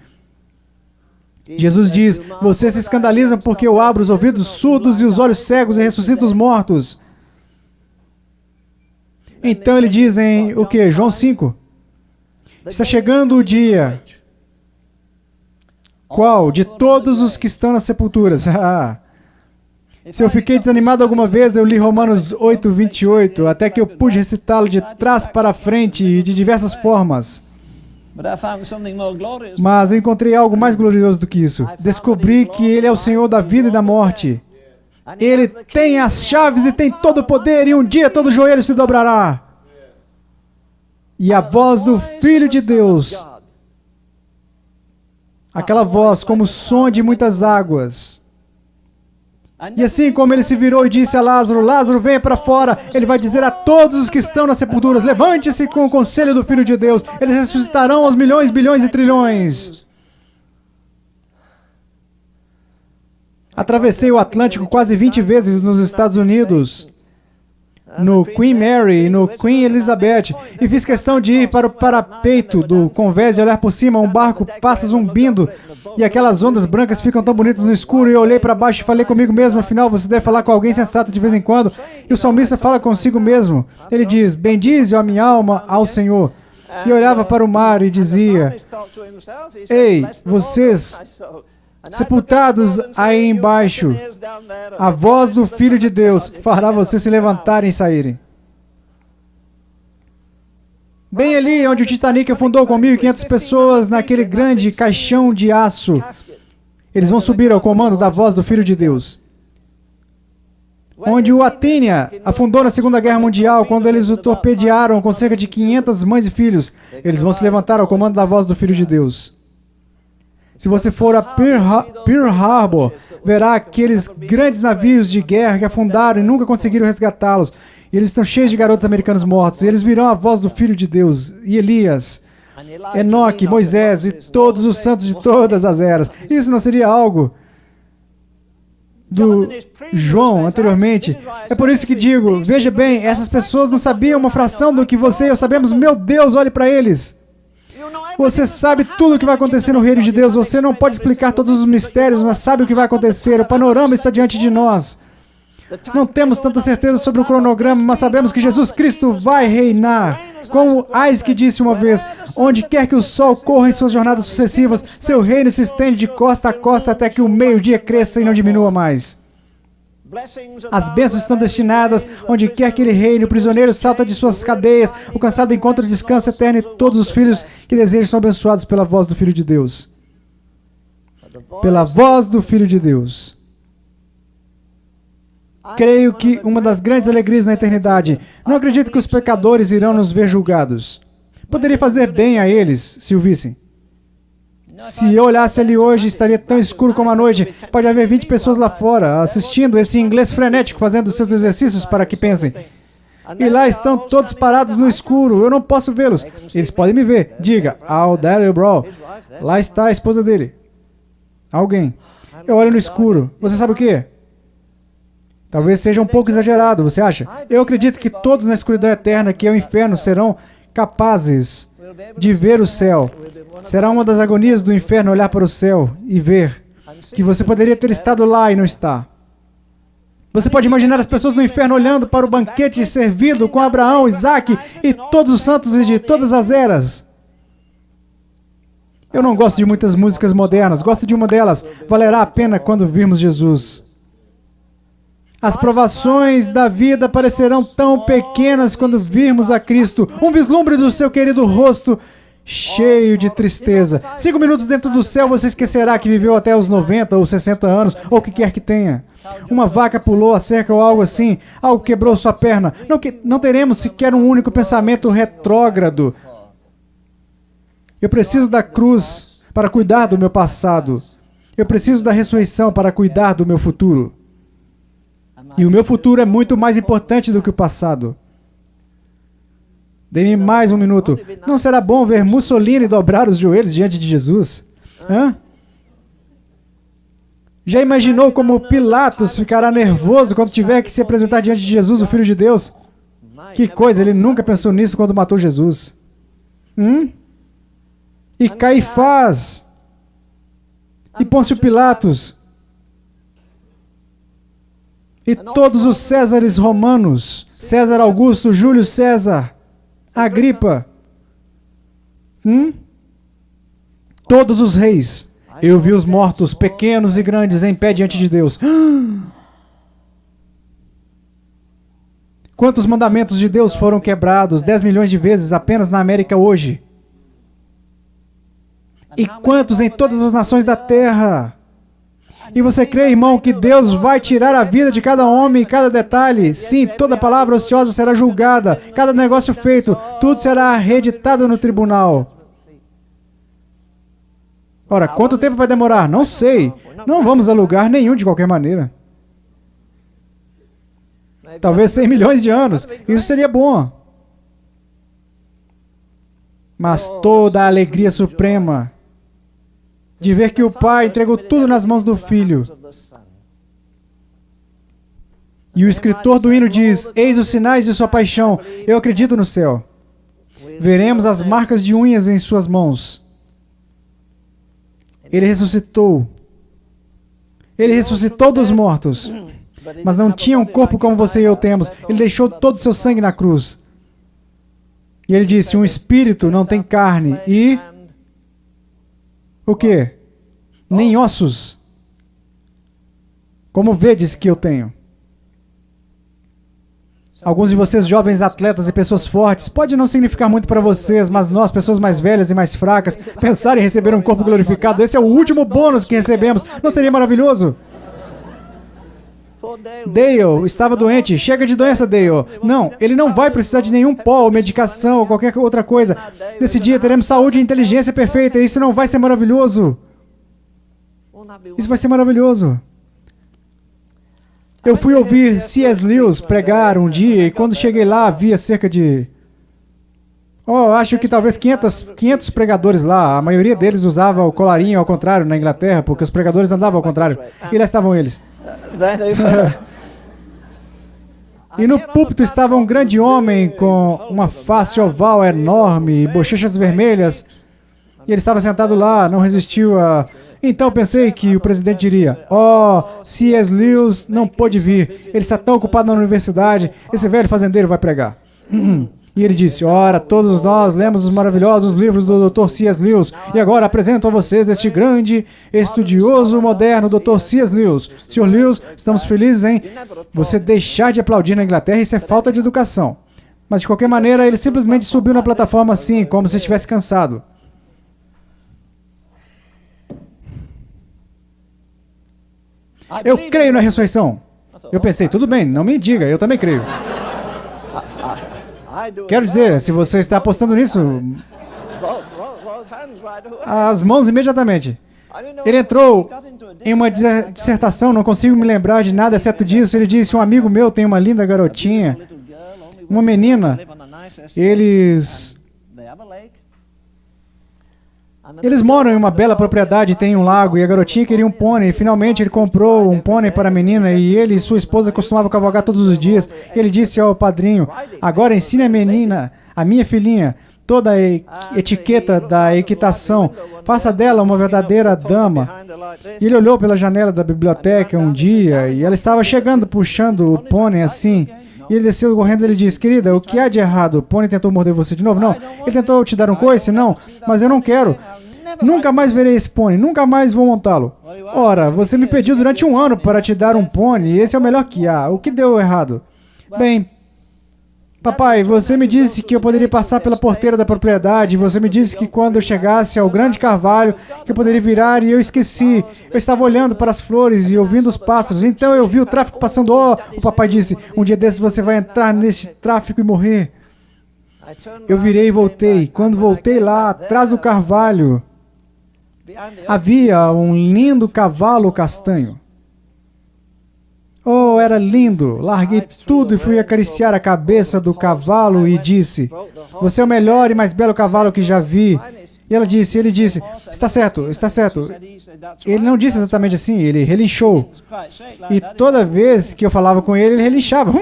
Jesus diz, vocês se escandalizam porque eu abro os ouvidos surdos e os olhos cegos e ressuscito os mortos. Então Ele diz em, o que? João 5. Está chegando o dia. Qual? De todos os que estão nas sepulturas. Se eu fiquei desanimado alguma vez, eu li Romanos 8, 28, até que eu pude recitá-lo de trás para frente e de diversas formas. Mas eu encontrei algo mais glorioso do que isso. Descobri que Ele é o Senhor da vida e da morte. Ele tem as chaves e tem todo o poder, e um dia todo joelho se dobrará. E a voz do Filho de Deus, aquela voz como o som de muitas águas. E assim como Ele se virou e disse a Lázaro, Lázaro, venha para fora, Ele vai dizer a todos os que estão nas sepulturas, levante-se com o conselho do Filho de Deus, eles ressuscitarão aos milhões, bilhões e trilhões. Atravessei o Atlântico quase 20 vezes nos Estados Unidos, no Queen Mary e no Queen Elizabeth, e fiz questão de ir para o parapeito do convés e olhar por cima, um barco passa zumbindo, e aquelas ondas brancas ficam tão bonitas no escuro, e eu olhei para baixo e falei comigo mesmo, afinal você deve falar com alguém sensato de vez em quando, e o salmista fala consigo mesmo, ele diz, bendize a minha alma ao Senhor, e olhava para o mar e dizia, ei, vocês sepultados aí embaixo, a voz do Filho de Deus fará vocês se levantarem e saírem. Bem ali onde o Titanic afundou com 1.500 pessoas naquele grande caixão de aço, eles vão subir ao comando da voz do Filho de Deus. Onde o Athenia afundou na Segunda Guerra Mundial, quando eles o torpedearam com cerca de 500 mães e filhos, eles vão se levantar ao comando da voz do Filho de Deus. Se você for a Pearl Harbor, verá aqueles grandes navios de guerra que afundaram e nunca conseguiram resgatá-los. E eles estão cheios de garotos americanos mortos. E eles virão a voz do Filho de Deus, e Elias, Enoque, Moisés e todos os santos de todas as eras. Isso não seria algo do João anteriormente? É por isso que digo, veja bem, essas pessoas não sabiam uma fração do que você e eu sabemos. Meu Deus, olhe para eles. Você sabe tudo o que vai acontecer no reino de Deus. Você não pode explicar todos os mistérios, mas sabe o que vai acontecer. O panorama está diante de nós. Não temos tanta certeza sobre o cronograma, mas sabemos que Jesus Cristo vai reinar. Como Isaac disse uma vez, onde quer que o sol corra em suas jornadas sucessivas, seu reino se estende de costa a costa até que o meio-dia cresça e não diminua mais. As bênçãos estão destinadas onde quer que ele reine, o prisioneiro salta de suas cadeias, o cansado encontra descanso eterno e todos os filhos que desejam são abençoados pela voz do Filho de Deus. Pela voz do Filho de Deus. Creio que uma das grandes alegrias na eternidade, não acredito que os pecadores irão nos ver julgados. Poderia fazer bem a eles se o vissem. Se eu olhasse ali hoje, estaria tão escuro como a noite. Pode haver 20 pessoas lá fora, assistindo esse inglês frenético, fazendo seus exercícios para que pensem. E lá estão todos parados no escuro, eu não posso vê-los. Eles podem me ver. Diga, oh, there, bro. Lá está a esposa dele. Alguém. Eu olho no escuro. Você sabe o quê? Talvez seja um pouco exagerado, você acha? Eu acredito que todos na escuridão eterna, que é o inferno, serão capazes de ver o céu. Será uma das agonias do inferno olhar para o céu e ver que você poderia ter estado lá e não está. Você pode imaginar as pessoas no inferno olhando para o banquete servido com Abraão, Isaac e todos os santos e de todas as eras. Eu não gosto de muitas músicas modernas, gosto de uma delas. Valerá a pena quando virmos Jesus. As provações da vida parecerão tão pequenas quando virmos a Cristo. Um vislumbre do seu querido rosto cheio de tristeza. 5 minutos dentro do céu, você esquecerá que viveu até os 90 ou 60 anos, ou o que quer que tenha. Uma vaca pulou a cerca ou algo assim, algo quebrou sua perna. Não teremos sequer um único pensamento retrógrado. Eu preciso da cruz para cuidar do meu passado. Eu preciso da ressurreição para cuidar do meu futuro. E o meu futuro é muito mais importante do que o passado. Dê-me mais um minuto. Não será bom ver Mussolini dobrar os joelhos diante de Jesus? Hã? Já imaginou como Pilatos ficará nervoso quando tiver que se apresentar diante de Jesus, o Filho de Deus? Que coisa, ele nunca pensou nisso quando matou Jesus. E Caifás? E Pôncio Pilatos? E todos os Césares romanos? César Augusto, Júlio César, Agripa? Todos os reis. Eu vi os mortos, pequenos e grandes, em pé diante de Deus. Quantos mandamentos de Deus foram quebrados 10 milhões de vezes apenas na América hoje? E quantos em todas as nações da terra? E você crê, irmão, que Deus vai tirar a vida de cada homem, cada detalhe? Sim, toda palavra ociosa será julgada, cada negócio feito, tudo será reeditado no tribunal. Ora, quanto tempo vai demorar? Não sei. Não vamos a lugar nenhum de qualquer maneira. Talvez 100 milhões de anos. Isso seria bom. Mas toda a alegria suprema de ver que o Pai entregou tudo nas mãos do Filho. E o escritor do hino diz: eis os sinais de sua paixão, eu acredito no céu. Veremos as marcas de unhas em suas mãos. Ele ressuscitou. Ele ressuscitou dos mortos. Mas não tinha um corpo como você e eu temos. Ele deixou todo o seu sangue na cruz. E ele disse: um espírito não tem carne e... o quê? Nem ossos. Como vedes que eu tenho. Alguns de vocês, jovens atletas e pessoas fortes, pode não significar muito para vocês, mas nós, pessoas mais velhas e mais fracas, pensar em receber um corpo glorificado, esse é o último bônus que recebemos. Não seria maravilhoso? Dale estava doente. Chega de doença, Dale. Não, ele não vai precisar de nenhum pó ou medicação ou qualquer outra coisa. Nesse dia teremos saúde e inteligência perfeita. Isso não vai ser maravilhoso? Isso vai ser maravilhoso. Eu fui ouvir C.S. Lewis pregar um dia e quando cheguei lá havia cerca de... acho que talvez 500 pregadores lá. A maioria deles usava o colarinho ao contrário na Inglaterra, porque os pregadores andavam ao contrário. E lá estavam eles. E no púlpito estava um grande homem com uma face oval enorme e bochechas vermelhas. E ele estava sentado lá, não resistiu a... Então pensei que o presidente diria: C.S. Lewis não pôde vir, ele está tão ocupado na universidade, esse velho fazendeiro vai pregar. E ele disse: ora, todos nós lemos os maravilhosos livros do Dr. C.S. Lewis, e agora apresento a vocês este grande estudioso moderno, Dr. C.S. Lewis. Sr. Lewis, estamos felizes em você deixar de aplaudir na Inglaterra, isso é falta de educação. Mas de qualquer maneira, ele simplesmente subiu na plataforma assim, como se estivesse cansado. Eu creio na ressurreição. Eu pensei, tudo bem, não me diga, eu também creio. Quero dizer, se você está apostando nisso, as mãos imediatamente. Ele entrou em uma dissertação, não consigo me lembrar de nada exceto disso. Ele disse: um amigo meu tem uma linda garotinha, uma menina. Eles moram em uma bela propriedade, tem um lago, e a garotinha queria um pônei. Finalmente ele comprou um pônei para a menina, e ele e sua esposa costumavam cavalgar todos os dias. Ele disse ao padrinho: agora ensine a menina, a minha filhinha, toda a etiqueta da equitação. Faça dela uma verdadeira dama. E ele olhou pela janela da biblioteca um dia, e ela estava chegando, puxando o pônei assim. E ele desceu correndo e ele disse: querida, o que há de errado? O pônei tentou morder você de novo? Não. Ele tentou te dar um coice? Não. Mas eu não quero. Nunca mais verei esse pônei. Nunca mais vou montá-lo. Ora, você me pediu durante 1 ano para te dar um pônei e esse é o melhor que há. O que deu errado? Bem, papai, você me disse que eu poderia passar pela porteira da propriedade. Você me disse que quando eu chegasse ao grande carvalho, que eu poderia virar e eu esqueci. Eu estava olhando para as flores e ouvindo os pássaros. Então eu vi o tráfico passando. O papai disse: um dia desses você vai entrar nesse tráfico e morrer. Eu virei e voltei. Quando voltei lá, atrás do carvalho, havia um lindo cavalo castanho. Oh, era lindo! Larguei tudo e fui acariciar a cabeça do cavalo e disse, você é o melhor e mais belo cavalo que já vi. E ele disse, está certo, está certo. Ele não disse exatamente assim, ele relinchou. E toda vez que eu falava com ele, ele relinchava.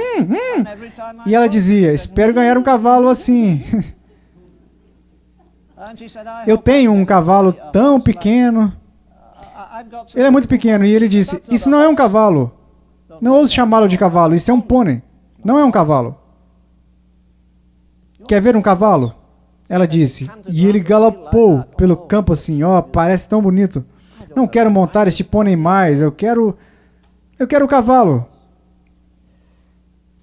E ela dizia, espero ganhar um cavalo assim. Eu tenho um cavalo tão pequeno. Ele é muito pequeno. E ele disse, isso não é um cavalo. Não ouse chamá-lo de cavalo, isso é um pônei. Não é um cavalo. Quer ver um cavalo? Ela disse. E ele galopou pelo campo assim, ó, parece tão bonito. Não quero montar este pônei mais, eu quero o cavalo.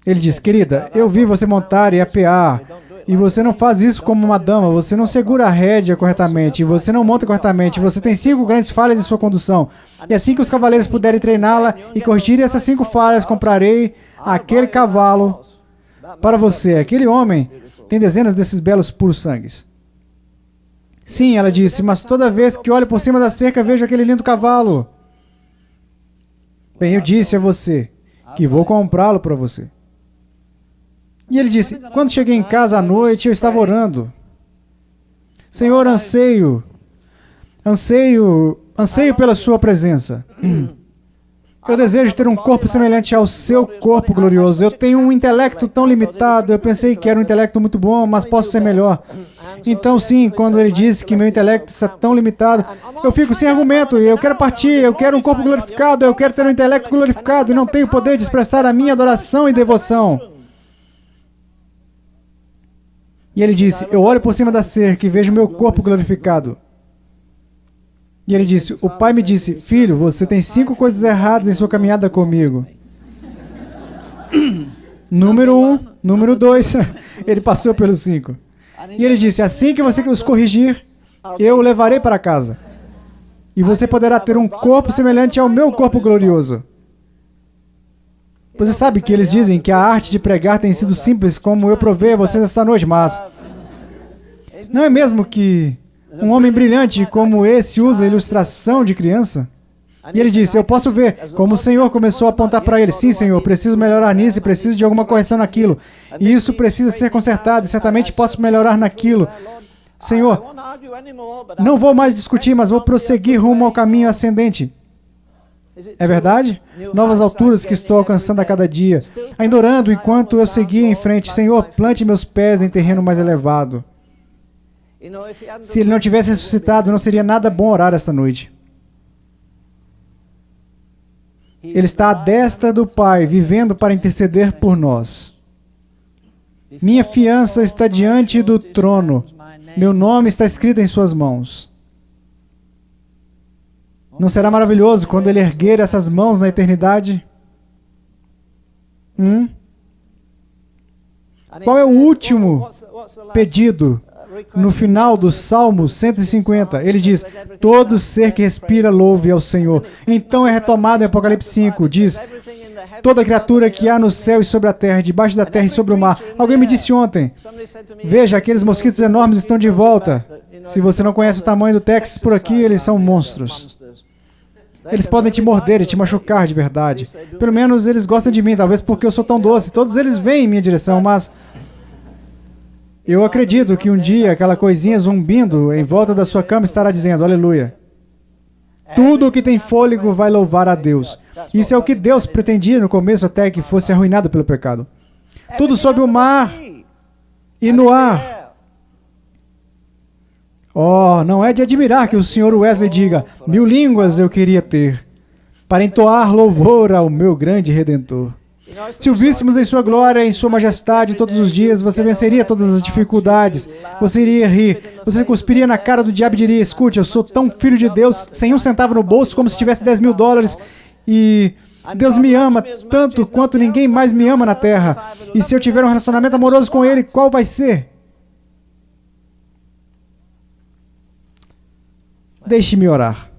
Ele disse, querida, eu vi você montar e apear. E você não faz isso como uma dama, você não segura a rédea corretamente, você não monta corretamente, você tem 5 grandes falhas em sua condução. E assim que os cavaleiros puderem treiná-la e corrigirem essas 5 falhas, comprarei aquele cavalo para você. Aquele homem tem dezenas desses belos puros sangues. Sim, ela disse, mas toda vez que olho por cima da cerca, vejo aquele lindo cavalo. Bem, eu disse a você que vou comprá-lo para você. E ele disse, quando cheguei em casa à noite, eu estava orando. Senhor, anseio pela sua presença. Eu desejo ter um corpo semelhante ao seu corpo glorioso. Eu tenho um intelecto tão limitado, eu pensei que era um intelecto muito bom, mas posso ser melhor. Então sim, quando ele disse que meu intelecto está tão limitado, eu fico sem argumento, e eu quero partir, eu quero um corpo glorificado, eu quero ter um intelecto glorificado, e não tenho poder de expressar a minha adoração e devoção. E ele disse, eu olho por cima da cerca e vejo meu corpo glorificado. E ele disse, o pai me disse, filho, você tem 5 coisas erradas em sua caminhada comigo. Número 1, número 2, ele passou pelos 5. E ele disse, assim que você os corrigir, eu o levarei para casa. E você poderá ter um corpo semelhante ao meu corpo glorioso. Você sabe que eles dizem que a arte de pregar tem sido simples, como eu provei a vocês esta noite, mas não é mesmo que um homem brilhante como esse usa ilustração de criança? E ele disse, eu posso ver como o Senhor começou a apontar para ele. Sim, Senhor, preciso melhorar nisso e preciso de alguma correção naquilo. E isso precisa ser consertado e certamente posso melhorar naquilo. Senhor, não vou mais discutir, mas vou prosseguir rumo ao caminho ascendente. É verdade? Novas alturas que estou alcançando a cada dia. Ainda orando enquanto eu seguia em frente. Senhor, plante meus pés em terreno mais elevado. Se ele não tivesse ressuscitado, não seria nada bom orar esta noite. Ele está à destra do Pai, vivendo para interceder por nós. Minha fiança está diante do trono. Meu nome está escrito em suas mãos. Não será maravilhoso quando ele erguer essas mãos na eternidade? Qual é o último pedido no final do Salmo 150? Ele diz, todo ser que respira louve ao Senhor. Então é retomado em Apocalipse 5, diz, toda criatura que há no céu e sobre a terra, debaixo da terra e sobre o mar. Alguém me disse ontem, veja, aqueles mosquitos enormes estão de volta. Se você não conhece o tamanho do Texas por aqui, eles são monstros. Eles podem te morder e te machucar de verdade. Pelo menos eles gostam de mim, talvez porque eu sou tão doce. Todos eles vêm em minha direção, mas eu acredito que um dia aquela coisinha zumbindo em volta da sua cama estará dizendo, aleluia. Tudo o que tem fôlego vai louvar a Deus. Isso é o que Deus pretendia no começo até que fosse arruinado pelo pecado. Tudo sob o mar e no ar. Oh, não é de admirar que o Sr. Wesley diga, 1000 línguas eu queria ter, para entoar louvor ao meu grande Redentor. Se o víssemos em sua glória, em sua majestade todos os dias, você venceria todas as dificuldades, você iria rir, você cuspiria na cara do diabo e diria, escute, eu sou tão filho de Deus, sem um centavo no bolso, como se tivesse $10.000, e Deus me ama tanto quanto ninguém mais me ama na terra. E se eu tiver um relacionamento amoroso com Ele, qual vai ser? Deixe-me orar.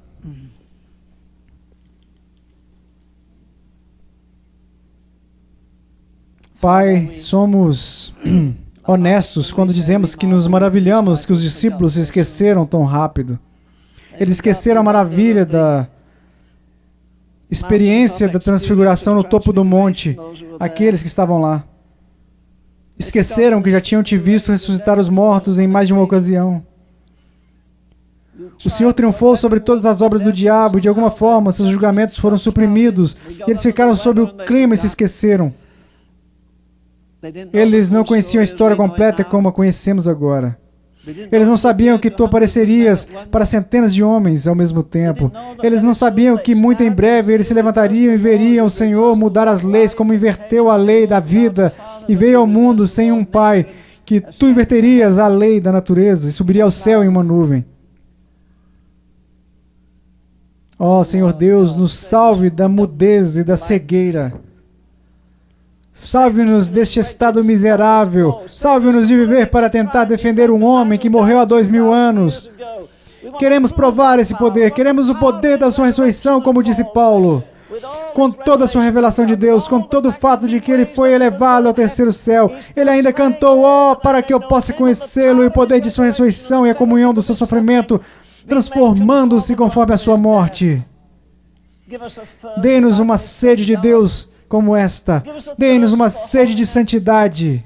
Pai, somos honestos quando dizemos que nos maravilhamos que os discípulos se esqueceram tão rápido. Eles esqueceram a maravilha experiência da transfiguração no topo do monte, aqueles que estavam lá esqueceram que já tinham te visto ressuscitar os mortos em mais de uma ocasião. O Senhor triunfou sobre todas as obras do diabo e, de alguma forma, seus julgamentos foram suprimidos e eles ficaram sob o clima e se esqueceram. Eles não conheciam a história completa como a conhecemos agora. Eles não sabiam que tu aparecerias para centenas de homens ao mesmo tempo. Eles não sabiam que muito em breve eles se levantariam e veriam o Senhor mudar as leis, como inverteu a lei da vida e veio ao mundo sem um pai, que tu inverterias a lei da natureza e subiria ao céu em uma nuvem. Ó Senhor Deus, nos salve da mudez e da cegueira. Salve-nos deste estado miserável. Salve-nos de viver para tentar defender um homem que morreu há 2000 anos. Queremos provar esse poder. Queremos o poder da sua ressurreição, como disse Paulo. Com toda a sua revelação de Deus, com todo o fato de que ele foi elevado ao terceiro céu, ele ainda cantou, para que eu possa conhecê-lo e o poder de sua ressurreição e a comunhão do seu sofrimento, transformando-se conforme a sua morte. Dê-nos uma sede de Deus como esta. Dê-nos uma sede de santidade.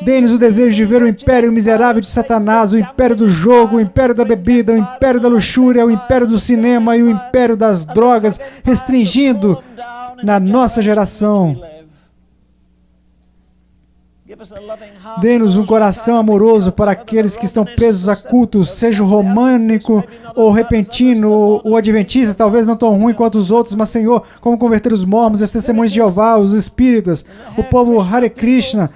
Dê-nos o desejo de ver o império miserável de Satanás, o império do jogo, o império da bebida, o império da luxúria, o império do cinema e o império das drogas restringindo na nossa geração. Dê-nos um coração amoroso para aqueles que estão presos a cultos, seja o românico ou repentino ou adventista, talvez não tão ruim quanto os outros, mas Senhor, como converter os mormons, as testemunhas de Jeová, os espíritas, o povo Hare Krishna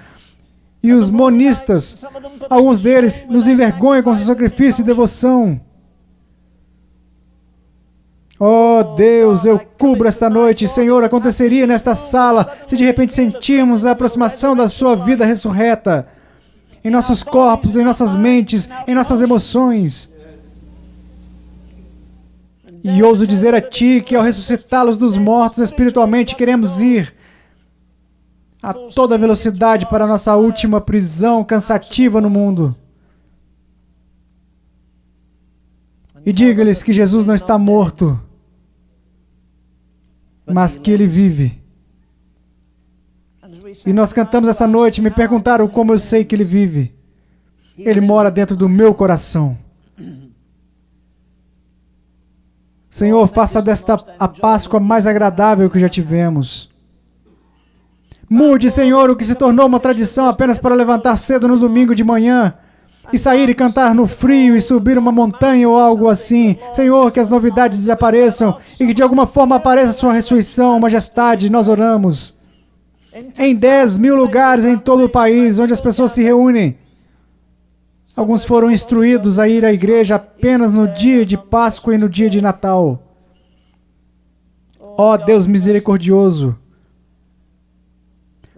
e os monistas. Alguns deles nos envergonham com seu sacrifício e devoção. Oh Deus, eu cubro esta noite. Senhor, aconteceria nesta sala se de repente sentirmos a aproximação da sua vida ressurreta em nossos corpos, em nossas mentes, em nossas emoções. E ouso dizer a Ti que ao ressuscitá-los dos mortos espiritualmente, queremos ir a toda velocidade para a nossa última prisão cansativa no mundo. E diga-lhes que Jesus não está morto, mas que Ele vive. E nós cantamos essa noite, me perguntaram como eu sei que Ele vive. Ele mora dentro do meu coração. Senhor, faça desta a Páscoa mais agradável que já tivemos. Mude, Senhor, o que se tornou uma tradição apenas para levantar cedo no domingo de manhã e sair e cantar no frio e subir uma montanha ou algo assim. Senhor, que as novidades desapareçam e que de alguma forma apareça a sua ressurreição, majestade, nós oramos. Em 10.000 lugares em todo o país, onde as pessoas se reúnem. Alguns foram instruídos a ir à igreja apenas no dia de Páscoa e no dia de Natal. Ó Deus misericordioso,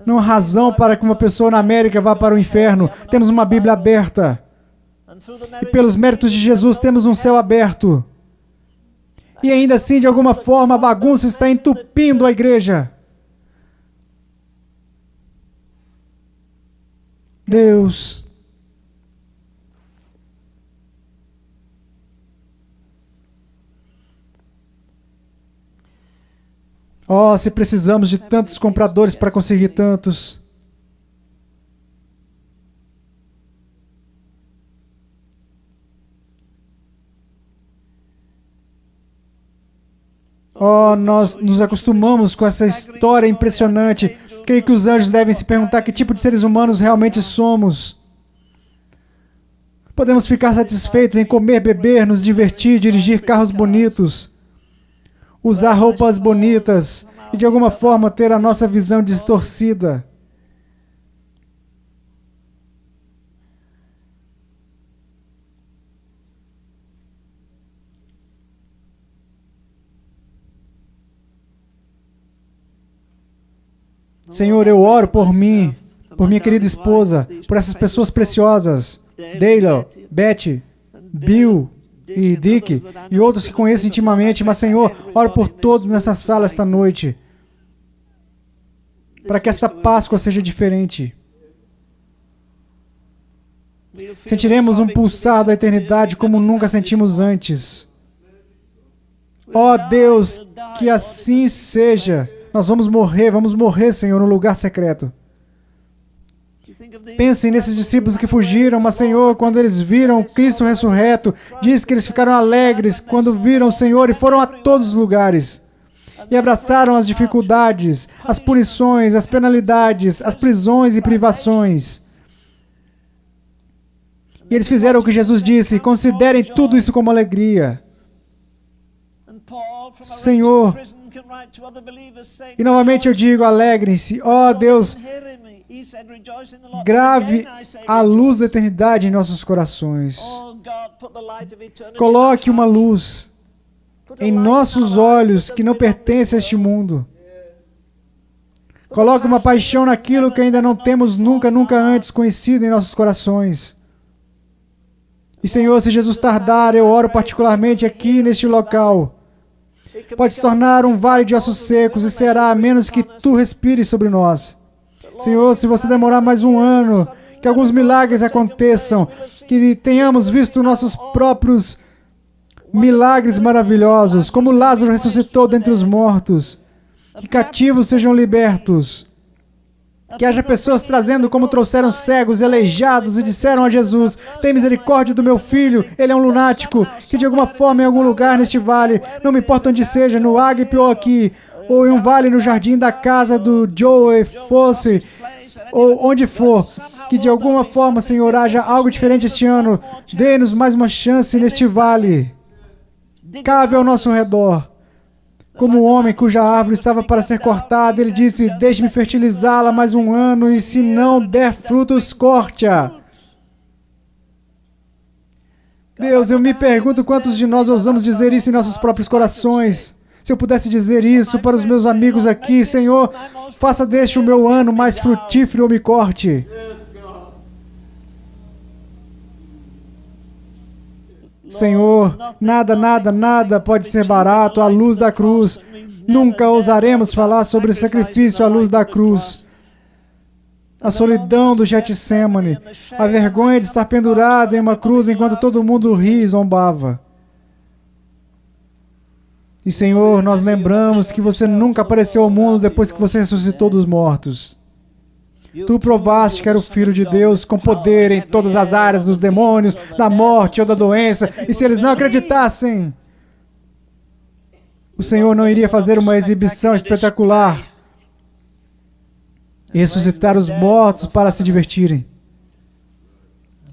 não há razão para que uma pessoa na América vá para o inferno. Temos uma Bíblia aberta. E pelos méritos de Jesus temos um céu aberto. E ainda assim, de alguma forma, a bagunça está entupindo a igreja. Deus, oh, se precisamos de tantos compradores para conseguir tantos. Oh, nós nos acostumamos com essa história impressionante. Creio que os anjos devem se perguntar que tipo de seres humanos realmente somos. Podemos ficar satisfeitos em comer, beber, nos divertir, dirigir carros bonitos, usar roupas bonitas e de alguma forma ter a nossa visão distorcida. Senhor, eu oro por mim, por minha querida esposa, por essas pessoas preciosas, Dale, Betty, Bill e Dick, e outros que conheço intimamente, mas Senhor, oro por todos nessa sala esta noite, para que esta Páscoa seja diferente. Sentiremos um pulsar da eternidade como nunca sentimos antes. Ó Deus, que assim seja. Nós vamos morrer, Senhor, no lugar secreto. Pensem nesses discípulos que fugiram, mas, Senhor, quando eles viram Cristo ressurreto, diz que eles ficaram alegres quando viram o Senhor e foram a todos os lugares. E abraçaram as dificuldades, as punições, as penalidades, as prisões e privações. E eles fizeram o que Jesus disse: considerem tudo isso como alegria. Senhor, e novamente eu digo, alegrem-se. Ó Deus, grave a luz da eternidade em nossos corações. Coloque uma luz em nossos olhos que não pertence a este mundo. Coloque uma paixão naquilo que ainda não temos nunca antes conhecido em nossos corações. E, Senhor, se Jesus tardar, eu oro particularmente aqui neste local. Pode se tornar um vale de ossos secos e será a menos que Tu respires sobre nós. Senhor, se você demorar mais um ano, que alguns milagres aconteçam, que tenhamos visto nossos próprios milagres maravilhosos, como Lázaro ressuscitou dentre os mortos, que cativos sejam libertos, que haja pessoas trazendo como trouxeram cegos e aleijados e disseram a Jesus: tem misericórdia do meu filho, ele é um lunático, que de alguma forma em algum lugar neste vale, não me importa onde seja, no Ágape ou aqui, ou em um vale no jardim da casa do Joe fosse, ou onde for, que de alguma forma, Senhor, haja algo diferente este ano. Dê-nos mais uma chance neste vale. Cave ao nosso redor. Como o homem cuja árvore estava para ser cortada, ele disse: deixe-me fertilizá-la mais um ano, e se não der frutos, corte-a. Deus, eu me pergunto quantos de nós ousamos dizer isso em nossos próprios corações. Se eu pudesse dizer isso para os meus amigos aqui: Senhor, faça deste o meu ano mais frutífero ou me corte. Senhor, nada pode ser barato à luz da cruz. Nunca ousaremos falar sobre sacrifício à luz da cruz. A solidão do Getsemane, a vergonha de estar pendurado em uma cruz enquanto todo mundo ria e zombava. E, Senhor, nós lembramos que você nunca apareceu ao mundo depois que você ressuscitou dos mortos. Tu provaste que era o Filho de Deus com poder em todas as áreas dos demônios, da morte ou da doença. E se eles não acreditassem, o Senhor não iria fazer uma exibição espetacular e ressuscitar os mortos para se divertirem.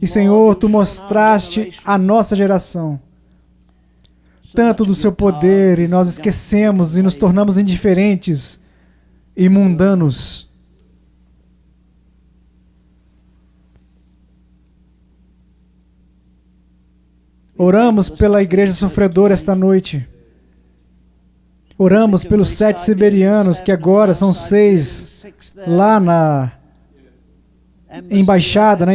E, Senhor, Tu mostraste à nossa geração tanto do Seu poder, e nós esquecemos e nos tornamos indiferentes e mundanos. Oramos pela igreja sofredora esta noite. Oramos pelos 7 siberianos, que agora são 6, lá na embaixada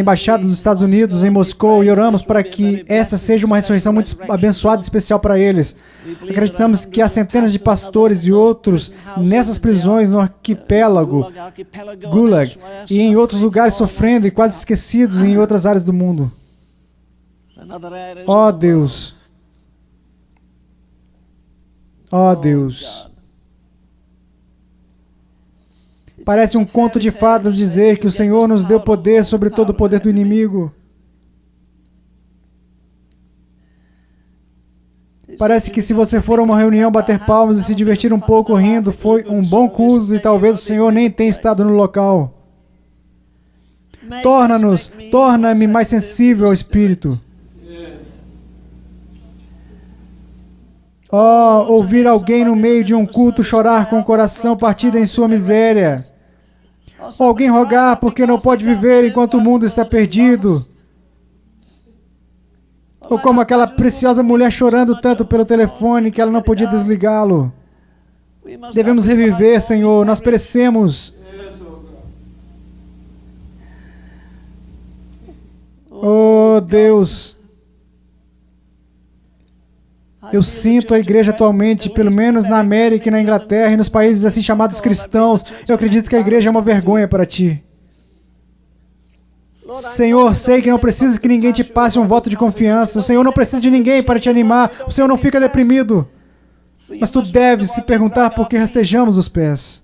dos Estados Unidos, em Moscou, e oramos para que esta seja uma ressurreição muito abençoada e especial para eles. Acreditamos que há centenas de pastores e outros nessas prisões no arquipélago Gulag e em outros lugares sofrendo e quase esquecidos em outras áreas do mundo. Ó Deus, ó Deus, parece um conto de fadas dizer que o Senhor nos deu poder sobre todo o poder do inimigo. Parece que se você for a uma reunião bater palmas e se divertir um pouco rindo, foi um bom culto e talvez o Senhor nem tenha estado no local. Torna-me mais sensível ao Espírito. Oh, ouvir alguém no meio de um culto chorar com o coração partido em sua miséria. Ou alguém rogar porque não pode viver enquanto o mundo está perdido. Ou como aquela preciosa mulher chorando tanto pelo telefone que ela não podia desligá-lo. Devemos reviver, Senhor, nós perecemos. Oh, Deus. Eu sinto a igreja atualmente, pelo menos na América e na Inglaterra e nos países assim chamados cristãos, eu acredito que a igreja é uma vergonha para Ti. Senhor, sei que não precisa que ninguém te passe um voto de confiança. O Senhor não precisa de ninguém para te animar. O Senhor não fica deprimido. Mas tu deves se perguntar por que rastejamos os pés.